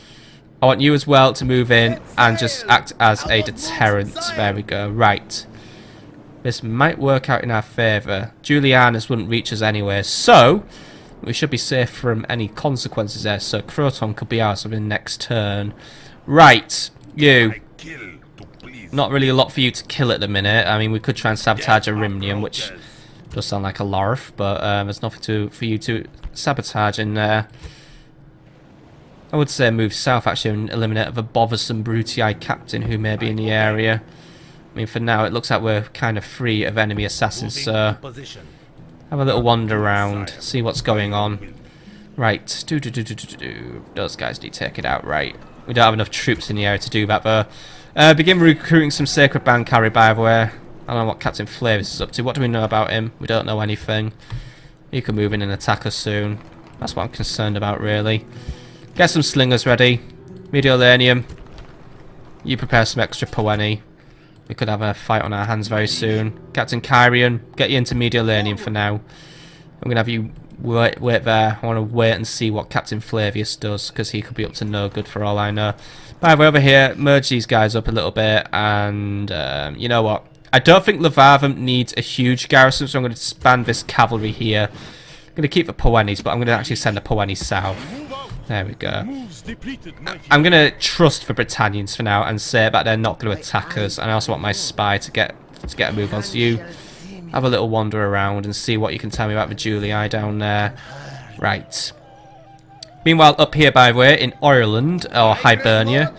I want you as well to move in and just act as a deterrent. There we go. Right. This might work out in our favour. Julianus wouldn't reach us anyway, so we should be safe from any consequences there. So Croton could be ours within next turn. Right, you. Not really a lot for you to kill at the minute. I mean, we could try and sabotage a Rimnium, which does sound like a larf, but there's nothing for you to sabotage in there. I would say move south actually and eliminate a bothersome Brutii captain who may be in the area. I mean, for now, it looks like we're kind of free of enemy assassins, so have a little wander around, see what's going on. Right, those guys need to take it out, right. We don't have enough troops in the area to do that, though. Begin recruiting some Sacred Band carry, by the way. I don't know what Captain Flavis is up to. What do we know about him? We don't know anything. He could move in and attack us soon. That's what I'm concerned about, really. Get some slingers ready. Mediolanium. You prepare some extra Poeni. We could have a fight on our hands very soon. Captain Kyrian, get you into Mediolanium for now. I'm going to have you wait there. I want to wait and see what Captain Flavius does, because he could be up to no good for all I know. By the way, over here, merge these guys up a little bit, and you know what? I don't think Levartham needs a huge garrison, so I'm going to expand this cavalry here. I'm going to keep the Poenis, but I'm going to actually send the Poenis south. There we go. I'm going to trust the Britannians for now and say that they're not going to attack us. And I also want my spy to get a move on. So you have a little wander around and see what you can tell me about the Julii down there. Right. Meanwhile, up here, by the way, in Ireland, or Hibernia,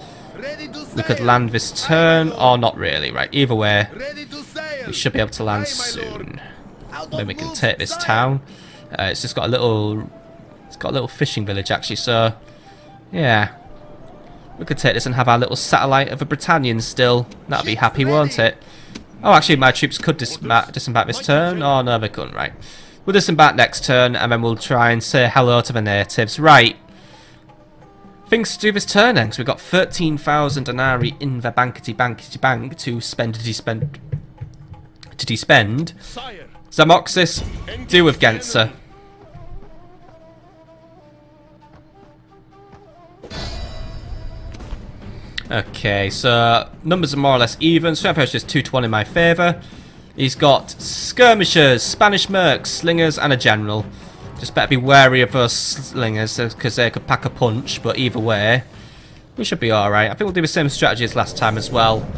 we could land this turn, or not really. Right, either way, we should be able to land soon. Then we can take this town. It's just got a little... got a little fishing village actually, so yeah, we could take this and have our little satellite of a Britannian still. That'd be happy, won't it? Oh, actually my troops could disembark this turn. Oh no, they couldn't. Right, we'll disembark next turn and then we'll try and say hello to the natives. Right, things to do this turn then, because we've got 13,000 denarii in the bankety to spend to despend. Zamoxis, deal with Gensa. Okay, so numbers are more or less even. Strength ratio is 2 to 1 in my favour. He's got skirmishers, Spanish mercs, slingers, and a general. Just better be wary of those slingers because they could pack a punch. But either way, we should be alright. I think we'll do the same strategy as last time as well.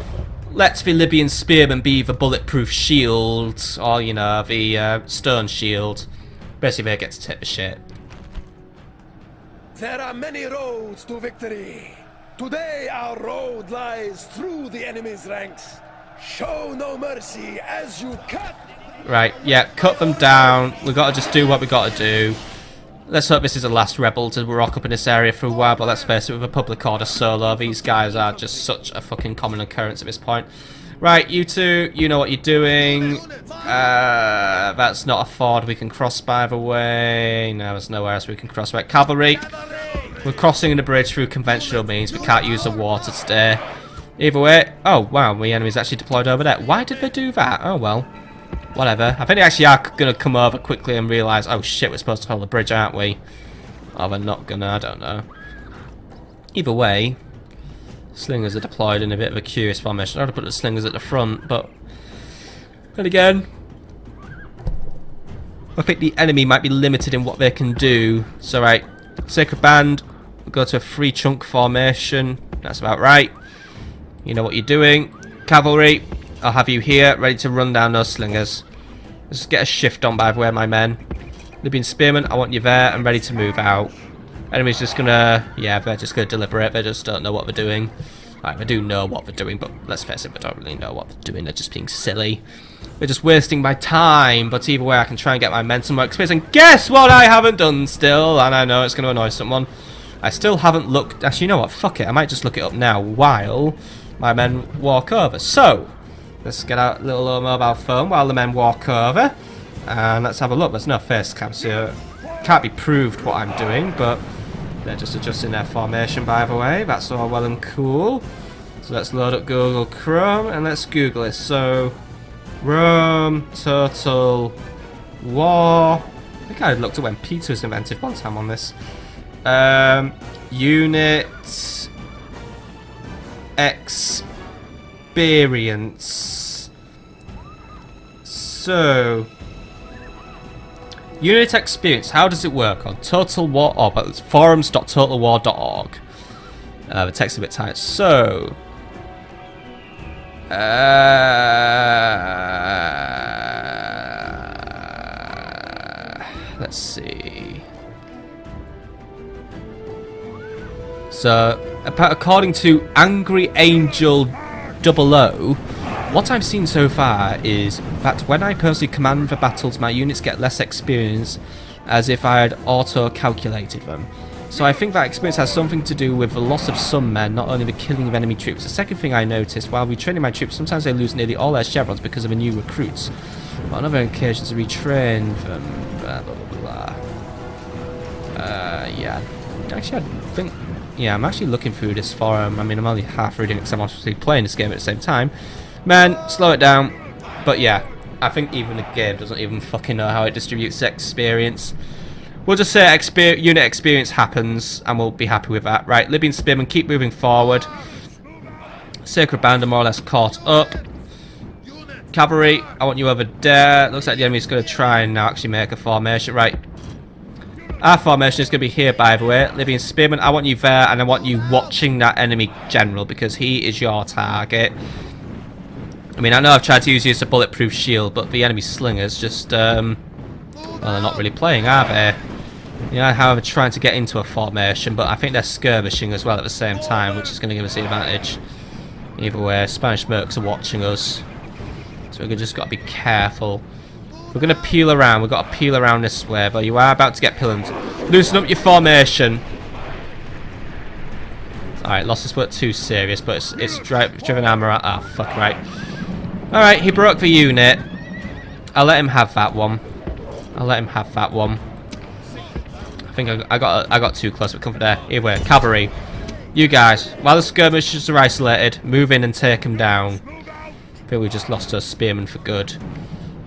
Let the Libyan spearman be the bulletproof shield, or you know, the stone shield. Basically, they get to take the shit. There are many roads to victory. Today our road lies through the enemy's ranks. Show no mercy as you cut. Right, yeah, cut them down. We've got to just do what we got to do. Let's hope this is the last rebel to rock up in this area for a while, but let's face it, with a public order solo, these guys are just such a fucking common occurrence at this point. Right, you two, you know what you're doing. That's not a ford we can cross, by the way. No, there's nowhere else we can cross. Right, cavalry. We're crossing the bridge through conventional means. We can't use the water today. Either way... Oh, wow, the enemy's actually deployed over there. Why did they do that? Oh, well. Whatever. I think they actually are going to come over quickly and realise, oh shit, we're supposed to hold the bridge, aren't we? Or they're not going to, I don't know. Either way, slingers are deployed in a bit of a curious formation. I'd have put the slingers at the front, but... Then again... I think the enemy might be limited in what they can do. So, right, Sacred Band... We'll go to a free chunk formation. That's about right. You know what you're doing. Cavalry, I'll have you here, ready to run down those slingers. Let's get a shift on, by the way, my men. Libyan spearmen, I want you there and ready to move out. Enemy's just gonna, yeah, they're just gonna deliberate. They just don't know what they're doing. Right, they do know what they're doing, but let's face it, they don't really know what they're doing. They're just being silly. They're just wasting my time. But either way, I can try and get my men some more experience. And guess what? I haven't done still, and I know it's gonna annoy someone. I still haven't looked. Actually, you know what? Fuck it. I might just look it up now while my men walk over. So let's get out a little mobile phone while the men walk over, and let's have a look. There's no face cam, so can't be proved what I'm doing, but they're just adjusting their formation, by the way. That's all well and cool. So let's load up Google Chrome and let's Google it. So, Rome, Total War. I think I looked at when Peter was invented one time on this. Unit experience. So, unit experience, how does it work on Total War? Oh, but it's forums.totalwar.org. The text is a bit tight. So, let's see. So, according to Angry Angel 00, what I've seen so far is that when I personally command the battles, my units get less experience as if I had auto-calculated them. So I think that experience has something to do with the loss of some men, not only the killing of enemy troops. The second thing I noticed, while retraining my troops, sometimes they lose nearly all their chevrons because of the new recruits. But on other occasions, I retrain them, blah, blah, blah, blah. Yeah. Actually, I think... Yeah, I'm actually looking through this forum. I mean, I'm only half reading it because I'm obviously playing this game at the same time. Man, slow it down. But yeah, I think even the game doesn't even fucking know how it distributes experience. We'll just say unit experience happens, and we'll be happy with that. Right, Libyan Spearmen, keep moving forward. Sacred Band are more or less caught up. Cavalry, I want you over there. Looks like the enemy's going to try and now actually make a formation. Right. Our formation is going to be here, by the way. Libyan Spearmen, I want you there, and I want you watching that enemy general, because he is your target. I mean, I know I've tried to use you as a bulletproof shield, but the enemy slingers just, well, they're not really playing, are they? You know, however, trying to get into a formation, but I think they're skirmishing as well at the same time, which is going to give us the advantage. Either way, Spanish mercs are watching us, so we've just got to be careful. We're going to peel around. We've got to peel around this way, but you are about to get pilled. Loosen up your formation. Alright, losses weren't too serious, but it's driven armor out. Ah, fuck, right. Alright, he broke the unit. I'll let him have that one. I'll let him have that one. I think I got too close with comfort there. Here we go. Cavalry. You guys, while the skirmishers are isolated, move in and take them down. I think we just lost our spearmen for good.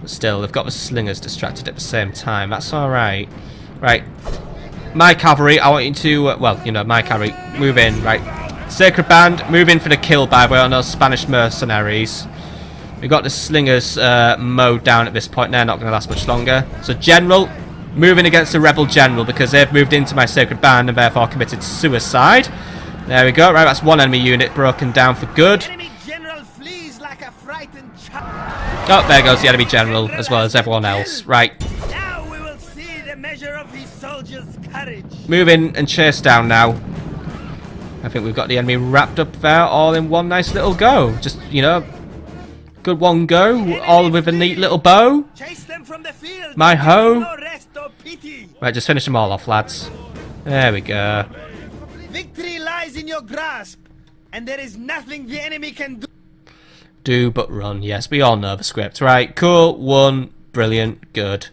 But still, they've got the slingers distracted at the same time. That's alright. Right. My cavalry, I want you to, well, you know, my cavalry, move in, right. Sacred Band, move in for the kill, by the way, on those Spanish mercenaries. We've got the slingers mowed down at this point. They're not going to last much longer. So, General, moving against the rebel general because they've moved into my Sacred Band and therefore committed suicide. There we go. Right, that's one enemy unit broken down for good. Enemy general flees like a frightened child. Oh, there goes the enemy general as well as everyone else. Right. Now we will see the measure of his soldiers' courage. Move in and chase down now. I think we've got the enemy wrapped up there all in one nice little go. Just, you know, good one go, all with a neat little bow. Chase them from the field. My hoe. No rest or pity. Right, just finish them all off, lads. There we go. Victory lies in your grasp, and there is nothing the enemy can do. Do but run. Yes, we all know the script. Right, cool. One. Brilliant. Good.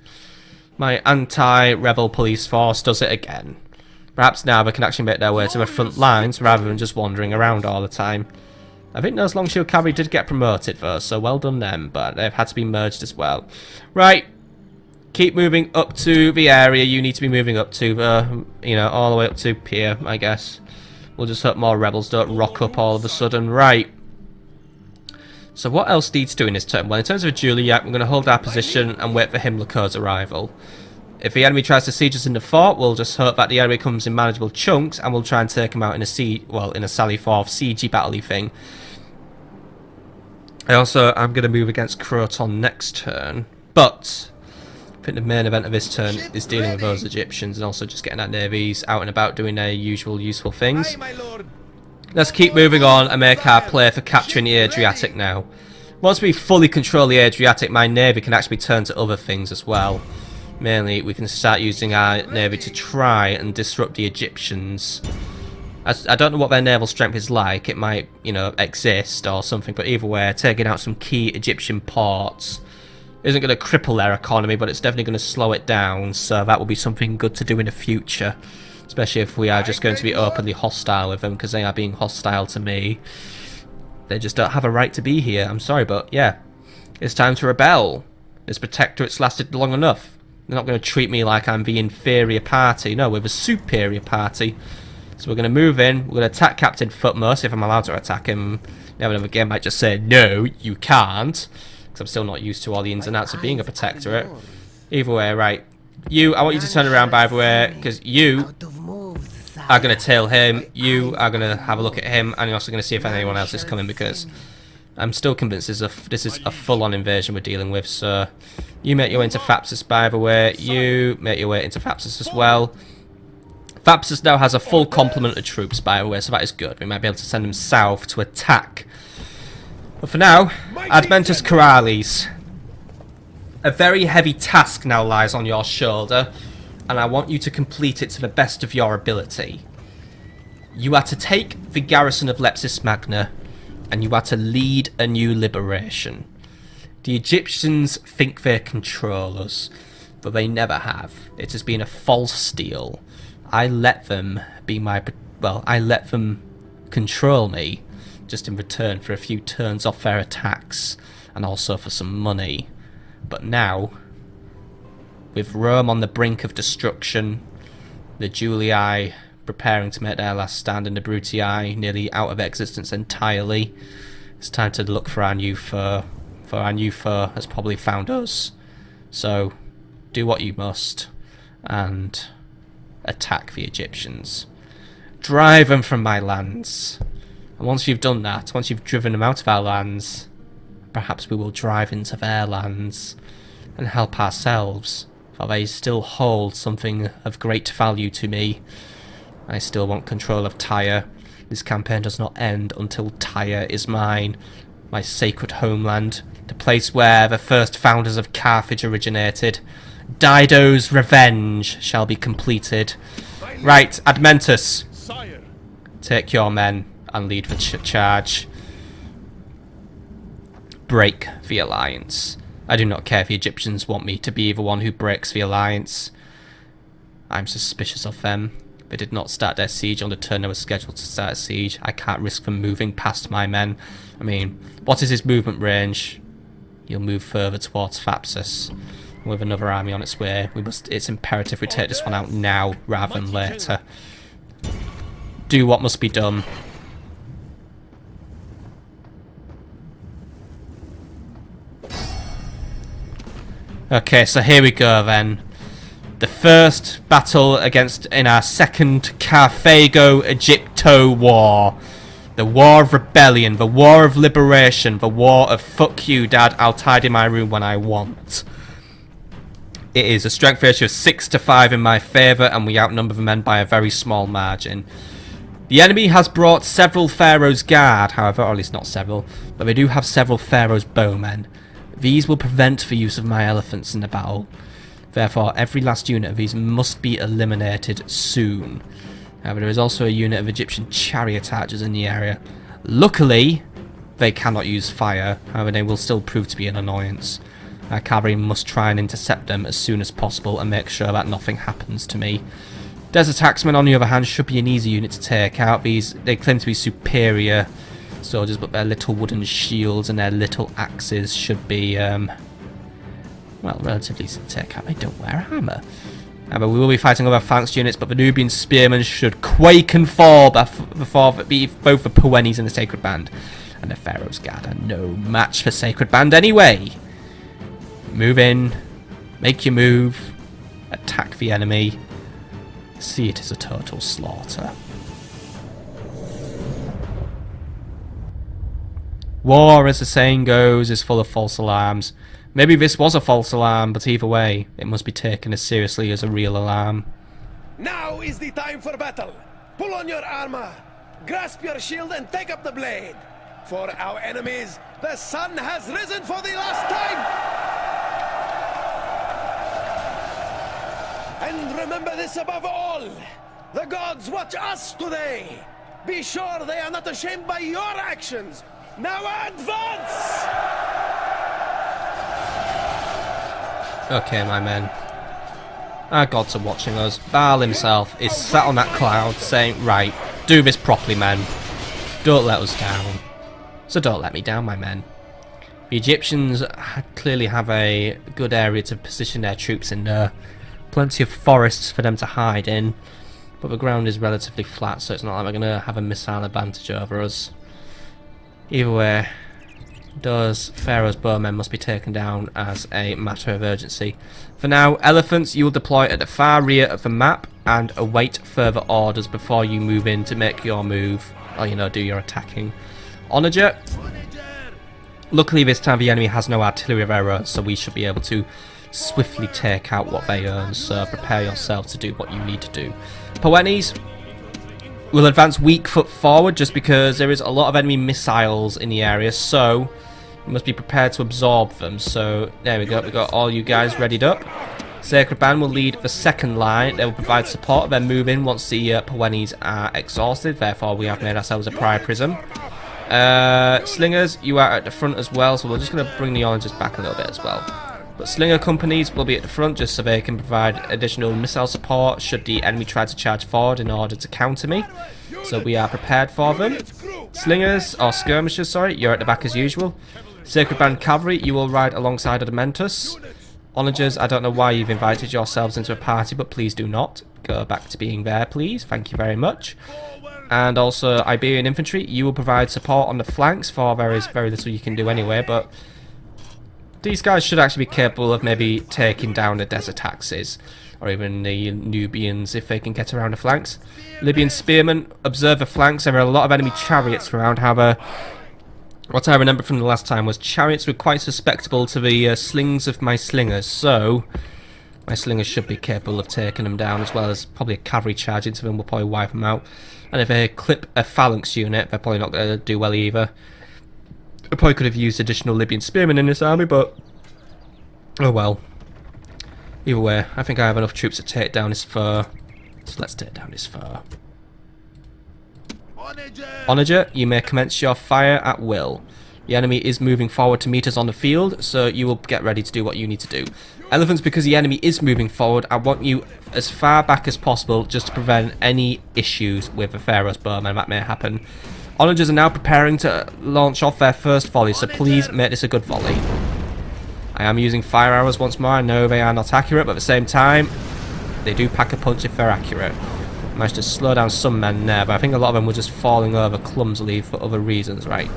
My anti-rebel police force does it again. Perhaps now they can actually make their way to the front lines rather than just wandering around all the time. I think those long shield cavalry did get promoted though, so well done them, but they've had to be merged as well. Right. Keep moving up to the area you need to be moving up to, you know, all the way up to Pier, I guess. We'll just hope more rebels don't rock up all of a sudden. Right. So what else needs doing this turn? Well, in terms of Julian, we're going to hold our position and wait for Himlico's arrival. If the enemy tries to siege us in the fort, we'll just hope that the enemy comes in manageable chunks and we'll try and take him out in a in a sally forth siegey battle-y thing. I'm going to move against Croton next turn, but I think the main event of this turn is dealing with those Egyptians and also just getting our navies out and about doing their usual useful things. Aye, my lord. Let's keep moving on and make our play for capturing the Adriatic now. Once we fully control the Adriatic, my navy can actually turn to other things as well. Mainly, we can start using our navy to try and disrupt the Egyptians. I don't know what their naval strength is like. It might, you know, exist or something, but either way, taking out some key Egyptian ports isn't going to cripple their economy, but it's definitely going to slow it down, so that will be something good to do in the future. Especially if we are just going to be openly hostile with them, because they are being hostile to me. They just don't have a right to be here. I'm sorry, but yeah. It's time to rebel. This protectorate's lasted long enough. They're not going to treat me like I'm the inferior party. No, we're the superior party. So we're going to move in. We're going to attack Captain Footmost, if I'm allowed to attack him. The other game might just say, no, you can't. Because I'm still not used to all the ins and outs of being a protectorate. Either way, right. You, I want you to turn around, by the way, because you are going to tail him. You are going to have a look at him, and you're also going to see if anyone else is coming, because I'm still convinced this is a full-on invasion we're dealing with. So you make your way into Thapsus, by the way. You make your way into Thapsus as well. Thapsus now has a full complement of troops, by the way, so that is good. We might be able to send them south to attack. But for now, Adventus Corralis. A very heavy task now lies on your shoulder, and I want you to complete it to the best of your ability. You are to take the garrison of Lepsis Magna, and you are to lead a new liberation. The Egyptians think they control us, but they never have. It has been a false deal. I let them be my... well, I let them control me, just in return for a few turns off their attacks, and also for some money. But now, with Rome on the brink of destruction, the Julii preparing to make their last stand, and the Brutii nearly out of existence entirely, it's time to look for our new foe. For our new foe has probably found us. So, do what you must, and attack the Egyptians. Drive them from my lands. And once you've done that, once you've driven them out of our lands, perhaps we will drive into their lands and help ourselves, for they still hold something of great value to me. I still want control of Tyre. This campaign does not end until Tyre is mine, my sacred homeland, the place where the first founders of Carthage originated. Dido's revenge shall be completed. Right, Admentus, take your men and lead the charge. Break the alliance. I do not care if the Egyptians want me to be the one who breaks the alliance. I'm suspicious of them. They did not start their siege on the turn they were scheduled to start a siege. I can't risk them moving past my men. I mean, what is his movement range? He'll move further towards Thapsus. With another army on its way, it's imperative we take this one out now rather than later. Do what must be done. Okay, so here we go then. The first battle in our second Carthago-Egypto war. The war of rebellion, the war of liberation, the war of fuck you dad, I'll tidy my room when I want. It is a strength ratio of 6-5 in my favour, and we outnumber the men by a very small margin. The enemy has brought several Pharaoh's Guard, however, or at least not several, but they do have several Pharaoh's Bowmen. These will prevent the use of my elephants in the battle. Therefore, every last unit of these must be eliminated soon. However, there is also a unit of Egyptian chariot archers in the area. Luckily, they cannot use fire, however they will still prove to be an annoyance. Our cavalry must try and intercept them as soon as possible and make sure that nothing happens to me. Desert Axemen, on the other hand, should be an easy unit to take out. They claim to be superior soldiers, but their little wooden shields and their little axes should be, well, relatively easy to take out. They don't wear armour. However, we will be fighting other phalanx units, but the Nubian spearmen should quake and fall before both the Puenis and the Sacred Band. And the Pharaoh's Guard are no match for Sacred Band anyway. Move in, make your move, attack the enemy, see it as a total slaughter. War, as the saying goes, is full of false alarms. Maybe this was a false alarm, but either way, it must be taken as seriously as a real alarm. Now is the time for battle. Pull on your armor, grasp your shield, and take up the blade. For our enemies, the sun has risen for the last time. And remember this above all. The gods watch us today. Be sure they are not ashamed by your actions. Now advance! Okay, my men. Our gods are watching us. Baal himself is sat on that cloud saying, right, do this properly, men. Don't let us down. So don't let me down, my men. The Egyptians clearly have a good area to position their troops in there. Plenty of forests for them to hide in. But the ground is relatively flat, so it's not like we're going to have a missile advantage over us. Either way, those Pharaoh's bowmen must be taken down as a matter of urgency. For now, elephants you will deploy at the far rear of the map and await further orders before you move in to make your move, or do your attacking. Onager, luckily this time the enemy has no artillery of error, so we should be able to swiftly take out what they earn, so prepare yourself to do what you need to do. Poenis will advance weak foot forward just because there is a lot of enemy missiles in the area, so you must be prepared to absorb them. So there we go, we've got all you guys readied up. Sacred Band will lead the second line. They will provide support, then move in once the Poenis are exhausted, therefore we have made ourselves a prior prism. Slingers, you are at the front as well, so we're just going to bring the oranges back a little bit as well. But slinger companies will be at the front just so they can provide additional missile support should the enemy try to charge forward in order to counter me. So we are prepared for them. Slingers, or skirmishers, sorry, you're at the back as usual. Sacred Band Cavalry, you will ride alongside of the Mentus. Onagers, I don't know why you've invited yourselves into a party, but please do not. Go back to being there, please. Thank you very much. And also, Iberian Infantry, you will provide support on the flanks, for there is very little you can do anyway, but these guys should actually be capable of maybe taking down the desert axes, or even the Nubians if they can get around the flanks. Libyan spearmen, observe the flanks. There are a lot of enemy chariots around. However, what I remember from the last time was chariots were quite susceptible to the slings of my slingers, so my slingers should be capable of taking them down, as well as probably a cavalry charge into them will probably wipe them out. And if they clip a phalanx unit, they're probably not going to do well either. I probably could have used additional Libyan spearmen in this army, but oh well. Either way, I think I have enough troops to take down this foe. So let's take down this foe. Onager, you may commence your fire at will. The enemy is moving forward to meet us on the field, so you will get ready to do what you need to do. Elephants, because the enemy is moving forward, I want you as far back as possible just to prevent any issues with the Pharaoh's bowmen that may happen. Onagers are now preparing to launch off their first volley, so please make this a good volley. I am using fire arrows once more. I know they are not accurate, but at the same time, they do pack a punch if they're accurate. I managed to slow down some men there, but I think a lot of them were just falling over clumsily for other reasons, right?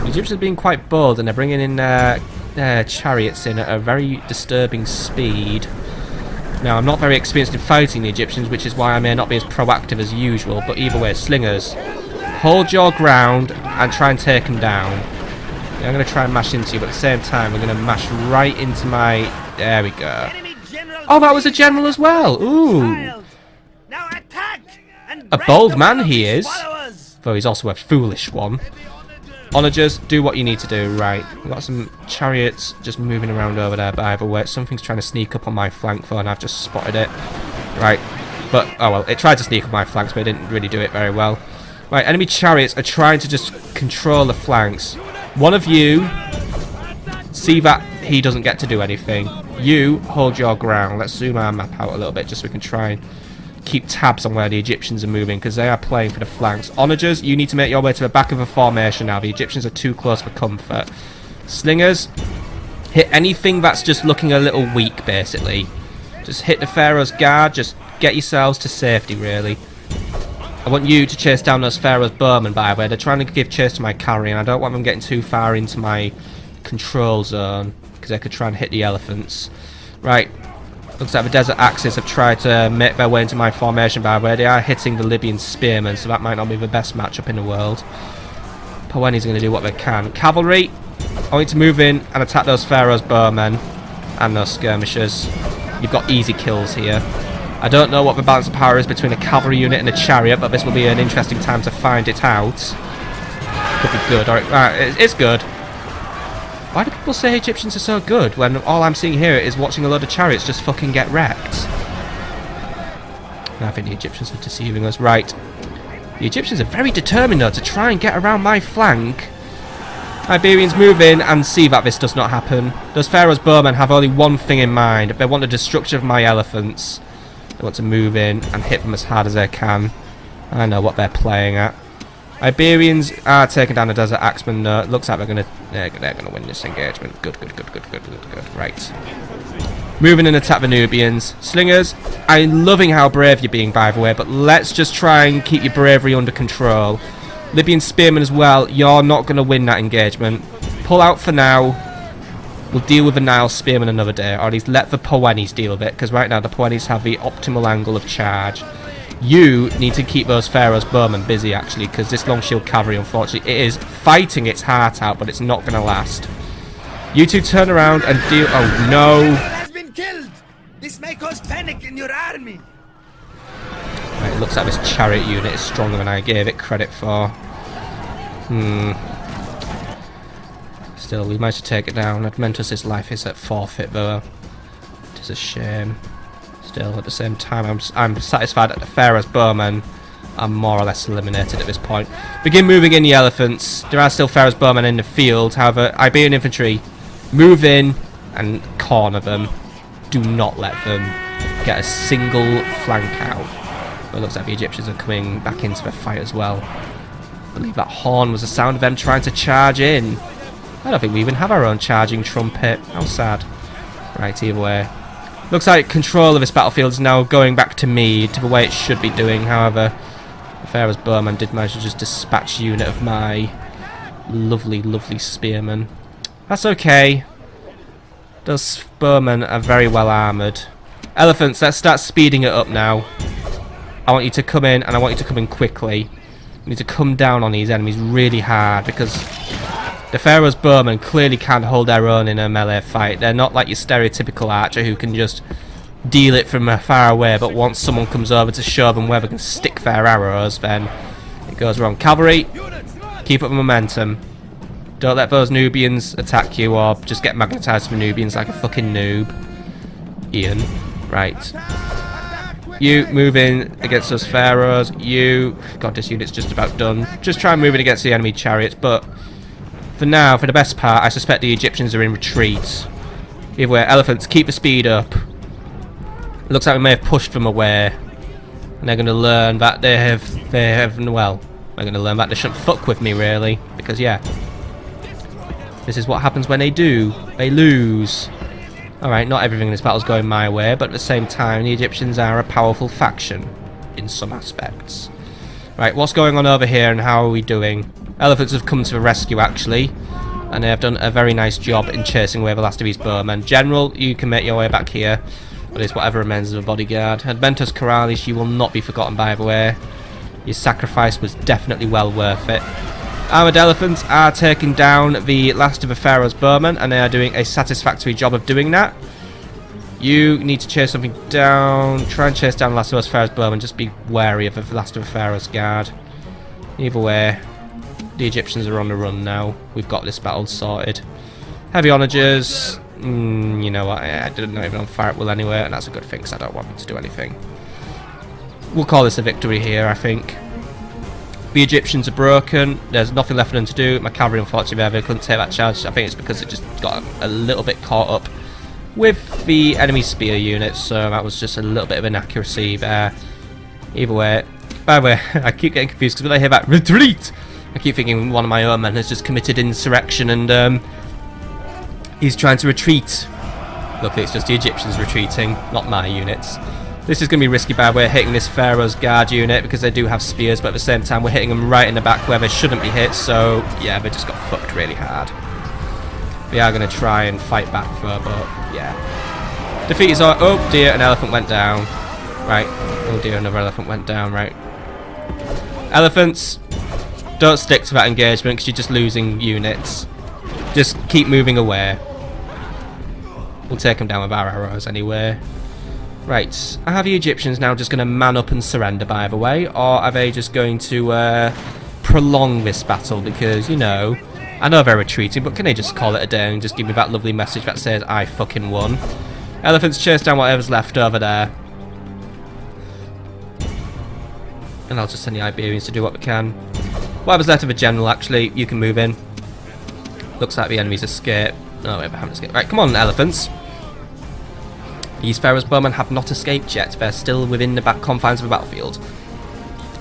The Egyptians are being quite bold, and they're bringing in their chariots in at a very disturbing speed. Now, I'm not very experienced in fighting the Egyptians, which is why I may not be as proactive as usual, but either way, slingers, hold your ground and try and take them down. I'm going to try and mash into you, but at the same time, we're going to mash right into my... There we go. Oh, that was a general as well. Ooh. Now attack and a bold man he is, though he's also a foolish one. Onagers, do what you need to do. Right, we've got some chariots just moving around over there, but either way, something's trying to sneak up on my flank though, and I've just spotted it. Right, but, oh well, it tried to sneak up my flanks, but it didn't really do it very well. Right, enemy chariots are trying to just control the flanks. One of you, see that he doesn't get to do anything. You, hold your ground. Let's zoom our map out a little bit just so we can try and keep tabs on where the Egyptians are moving, because they are playing for the flanks. Onagers, you need to make your way to the back of the formation now. The Egyptians are too close for comfort. Slingers, hit anything that's just looking a little weak, basically. Just hit the Pharaoh's guard. Just get yourselves to safety, really. I want you to chase down those Pharaoh's bowmen, by the way. They're trying to give chase to my cavalry, and I don't want them getting too far into my control zone, because they could try and hit the elephants. Right. Looks like the desert axes have tried to make their way into my formation, by the way. They are hitting the Libyan spearmen, so that might not be the best matchup in the world. Poeni's going to do what they can. Cavalry, I want you to move in and attack those Pharaoh's bowmen and those skirmishers. You've got easy kills here. I don't know what the balance of power is between a cavalry unit and a chariot, but this will be an interesting time to find it out. Could be good. Or it's good. Why do people say Egyptians are so good when all I'm seeing here is watching a load of chariots just fucking get wrecked? I think the Egyptians are deceiving us. Right. The Egyptians are very determined though to try and get around my flank. Iberians move in and see that this does not happen. Those Pharaoh's bowmen have only one thing in mind. They want the destruction of my elephants. They want to move in and hit them as hard as they can. I know what they're playing at. Iberians are taking down the Desert Axemen. Looks like they're gonna win this engagement. Good. Right. Moving and attack the Nubians. Slingers, I'm loving how brave you're being, by the way, but let's just try and keep your bravery under control. Libyan spearmen as well, you're not going to win that engagement. Pull out for now. We'll deal with the Nile spearmen another day, or at least let the Poenis deal with it, because right now the Poenis have the optimal angle of charge. You need to keep those Pharaoh's bowmen busy, actually, because this long shield cavalry, unfortunately, it is fighting its heart out, but it's not going to last. You two turn around and deal... Oh, no. Has been killed. This may cause panic in your army. Right, it looks like this chariot unit is stronger than I gave it credit for. Still, we managed to take it down. Admentus' life is at forfeit, though. It is a shame. Still, at the same time, I'm satisfied that the Pharaoh's bowmen are more or less eliminated at this point. Begin moving in the elephants. There are still Pharaoh's bowmen in the field. However, Iberian infantry, move in and corner them. Do not let them get a single flank out. But it looks like the Egyptians are coming back into the fight as well. I believe that horn was the sound of them trying to charge in. I don't think we even have our own charging trumpet. How sad. Right, either way. Looks like control of this battlefield is now going back to me, to the way it should be doing. However, the Pharaoh's bowman did manage to just dispatch a unit of my lovely, lovely spearmen. That's okay. Those bowmen are very well armoured. Elephants, let's start speeding it up now. I want you to come in, and I want you to come in quickly. You need to come down on these enemies really hard, because the Pharaoh's bowmen clearly can't hold their own in a melee fight. They're not like your stereotypical archer who can just deal it from far away, but once someone comes over to show them where they can stick their arrows, then it goes wrong. Cavalry, keep up the momentum. Don't let those Nubians attack you or just get magnetised from Nubians like a fucking noob. Ian. Right. You move in against those Pharaohs. You... God, this unit's just about done. Just try and move in against the enemy chariots, but for now, for the best part, I suspect the Egyptians are in retreat. Either way, elephants, keep the speed up. It looks like we may have pushed them away. And they're going to learn that well, they're going to learn that they shouldn't fuck with me, really. Because, yeah. This is what happens when they do. They lose. Alright, not everything in this battle is going my way, but at the same time, the Egyptians are a powerful faction. In some aspects. Right, what's going on over here and how are we doing? Elephants have come to the rescue, actually. And they have done a very nice job in chasing away the last of these bowmen. General, you can make your way back here. But it's whatever remains of a bodyguard. Adventus Corralis, you will not be forgotten, by the way. Your sacrifice was definitely well worth it. Armoured elephants are taking down the last of the Pharaoh's bowmen, and they are doing a satisfactory job of doing that. You need to chase something down. Try and chase down the last of those Pharaoh's bowmen. Just be wary of the last of the Pharaoh's guard. Either way, the Egyptians are on the run now. We've got this battle sorted. Heavy onagers. You know what? I didn't know even on fire at will anyway, and that's a good thing because I don't want them to do anything. We'll call this a victory here, I think. The Egyptians are broken. There's nothing left for them to do. My cavalry, unfortunately, they couldn't take that charge. I think it's because it just got a little bit caught up with the enemy spear units, so that was just a little bit of inaccuracy there. Either way, by the way, I keep getting confused because when I hear that retreat, I keep thinking one of my own men has just committed insurrection and he's trying to retreat. Look, it's just the Egyptians retreating, not my units. This is going to be risky, by the way, hitting this Pharaoh's guard unit because they do have spears, but at the same time we're hitting them right in the back where they shouldn't be hit, so yeah, they just got fucked really hard. We are going to try and fight back though, but yeah. Defeat is our... Oh dear, an elephant went down. Right. Oh dear, another elephant went down, right. Elephants, don't stick to that engagement because you're just losing units. Just keep moving away. We'll take them down with our arrows anyway. Right, are the Egyptians now just going to man up and surrender, by the way? Or are they just going to prolong this battle? Because, you know, I know they're retreating, but can they just call it a day and just give me that lovely message that says, I fucking won? Elephants, chase down whatever's left over there. And I'll just send the Iberians to do what we can. Whatever's left of a general, actually, you can move in. Looks like the enemy's escaped. No, wait, they haven't escaped. Right, come on, elephants. These Pharaoh's bowmen have not escaped yet. They're still within the back confines of the battlefield.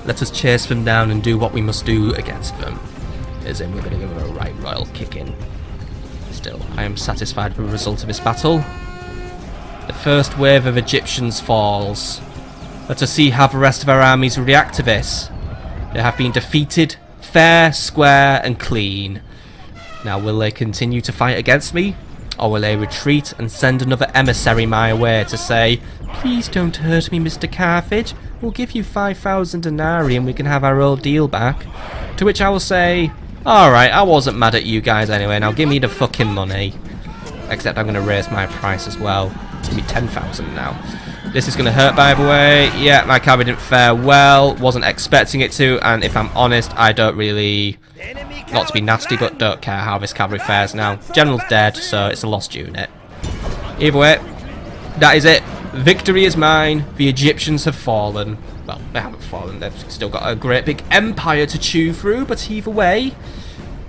Let us chase them down and do what we must do against them. As in, we're going to give them a right royal kicking. Still, I am satisfied with the result of this battle. The first wave of Egyptians falls. Let us see how the rest of our armies react to this. They have been defeated, fair, square, and clean. Now, will they continue to fight against me? Or will they retreat and send another emissary my way to say, please don't hurt me, Mr. Carthage. We'll give you 5,000 denarii and we can have our old deal back. To which I will say, alright, I wasn't mad at you guys anyway, now give me the fucking money. Except I'm going to raise my price as well. It's going to be 10,000 now. This is going to hurt, by the way. Yeah, my cavalry didn't fare well. Wasn't expecting it to, and if I'm honest, I don't really... Not to be nasty, but don't care how this cavalry fares now. General's dead, so it's a lost unit. Either way, that is it. Victory is mine. The Egyptians have fallen. Well, they haven't fallen. They've still got a great big empire to chew through, but either way,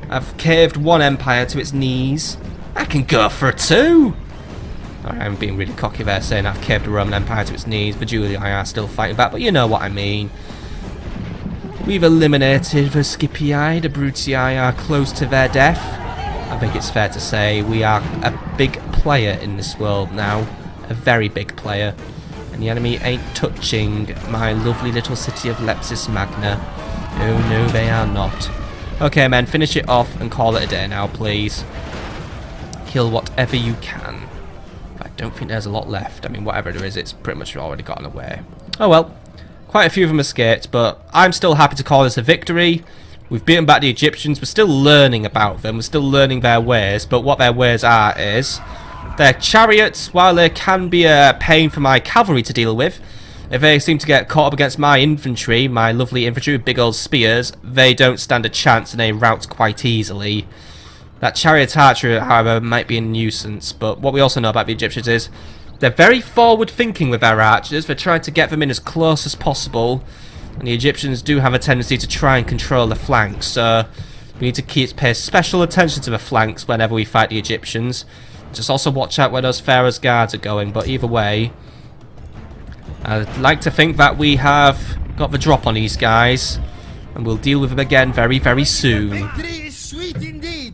I've caved one empire to its knees. I can go for two. I'm being really cocky there, saying I've caved the Roman Empire to its knees. The Julii are still fighting back, but you know what I mean. We've eliminated the Scipii. The Brutii are close to their death. I think it's fair to say we are a big player in this world now. A very big player. And the enemy ain't touching my lovely little city of Leptis Magna. Oh no, they are not. Okay, men, finish it off and call it a day now, please. Kill whatever you can. I don't think there's a lot left. I mean, whatever there is, it's pretty much already gotten away. Oh well. Quite a few of them escaped, but I'm still happy to call this a victory. We've beaten back the Egyptians. We're still learning about them. We're still learning their ways, but what their ways are is... Their chariots, while they can be a pain for my cavalry to deal with, if they seem to get caught up against my infantry, my lovely infantry with big old spears, they don't stand a chance and they rout quite easily. That chariot archery, however, might be a nuisance, but what we also know about the Egyptians is they're very forward-thinking with their archers. They're trying to get them in as close as possible, and the Egyptians do have a tendency to try and control the flanks, so we need to pay special attention to the flanks whenever we fight the Egyptians. Just also watch out where those Pharaoh's guards are going, but either way, I'd like to think that we have got the drop on these guys, and we'll deal with them again very, very soon. Victory is sweet indeed,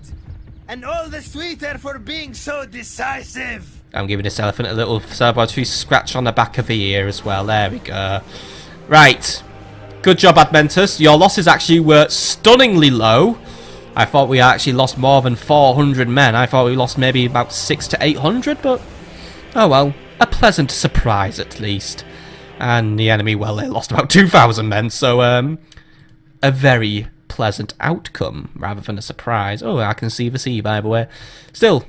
and all the sweeter for being so decisive. I'm giving this elephant a little celebratory scratch on the back of the ear as well. There we go. Right. Good job, Admentus. Your losses actually were stunningly low. I thought we actually lost more than 400 men. I thought we lost maybe about 600 to 800, but... Oh well. A pleasant surprise, at least. And the enemy, well, they lost about 2,000 men, so, a very pleasant outcome, rather than a surprise. Oh, I can see the sea, by the way. Still,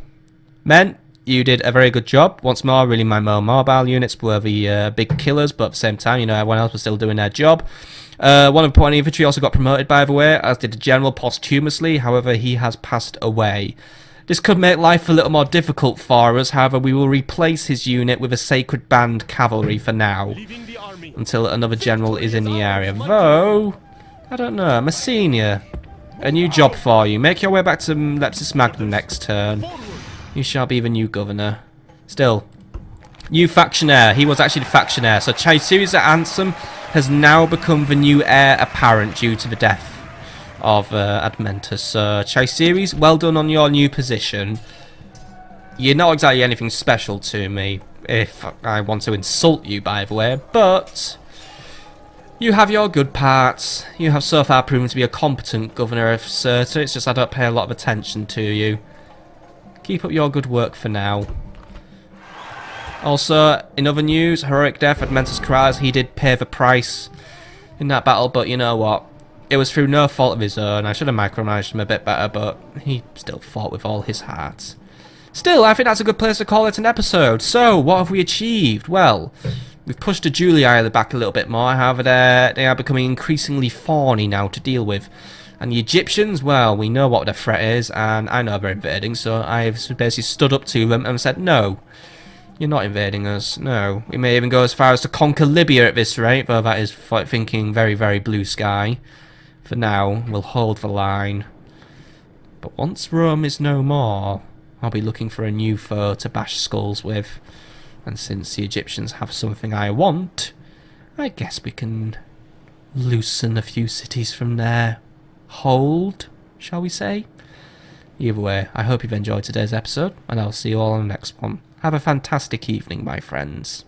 men, you did a very good job. Once more, really, my more mobile units were the big killers, but at the same time, you know, everyone else was still doing their job. One of the point infantry also got promoted, by the way, as did the general posthumously. However, he has passed away. This could make life a little more difficult for us. However, we will replace his unit with a sacred band cavalry for now, until another general is in the area. Though, I don't know, Messenia, a new job for you. Make your way back to Leptis Magna next turn. You shall be the new governor. Still, new factionaire. He was actually the factionaire. So Chaisiri's Ansem has now become the new heir apparent due to the death of Admentus. So Chaisiris, well done on your new position. You're not exactly anything special to me, if I want to insult you, by the way, but you have your good parts. You have so far proven to be a competent governor of Cirta. It's just I don't pay a lot of attention to you. Keep up your good work for now. Also, in other news, heroic death, Admentus Kraz, he did pay the price in that battle, but you know what? It was through no fault of his own. I should have micromanaged him a bit better, but he still fought with all his heart. Still, I think that's a good place to call it an episode. So, what have we achieved? Well, we've pushed the Julii back a little bit more. However, they are becoming increasingly thorny now to deal with. And the Egyptians, well, we know what the threat is, and I know they're invading, so I've basically stood up to them and said, no, you're not invading us. No. We may even go as far as to conquer Libya at this rate, though that is thinking very, very blue sky. For now, we'll hold the line. But once Rome is no more, I'll be looking for a new foe to bash skulls with. And since the Egyptians have something I want, I guess we can loosen a few cities from their hold, shall we say? Either way, I hope you've enjoyed today's episode, and I'll see you all on the next one. Have a fantastic evening, my friends.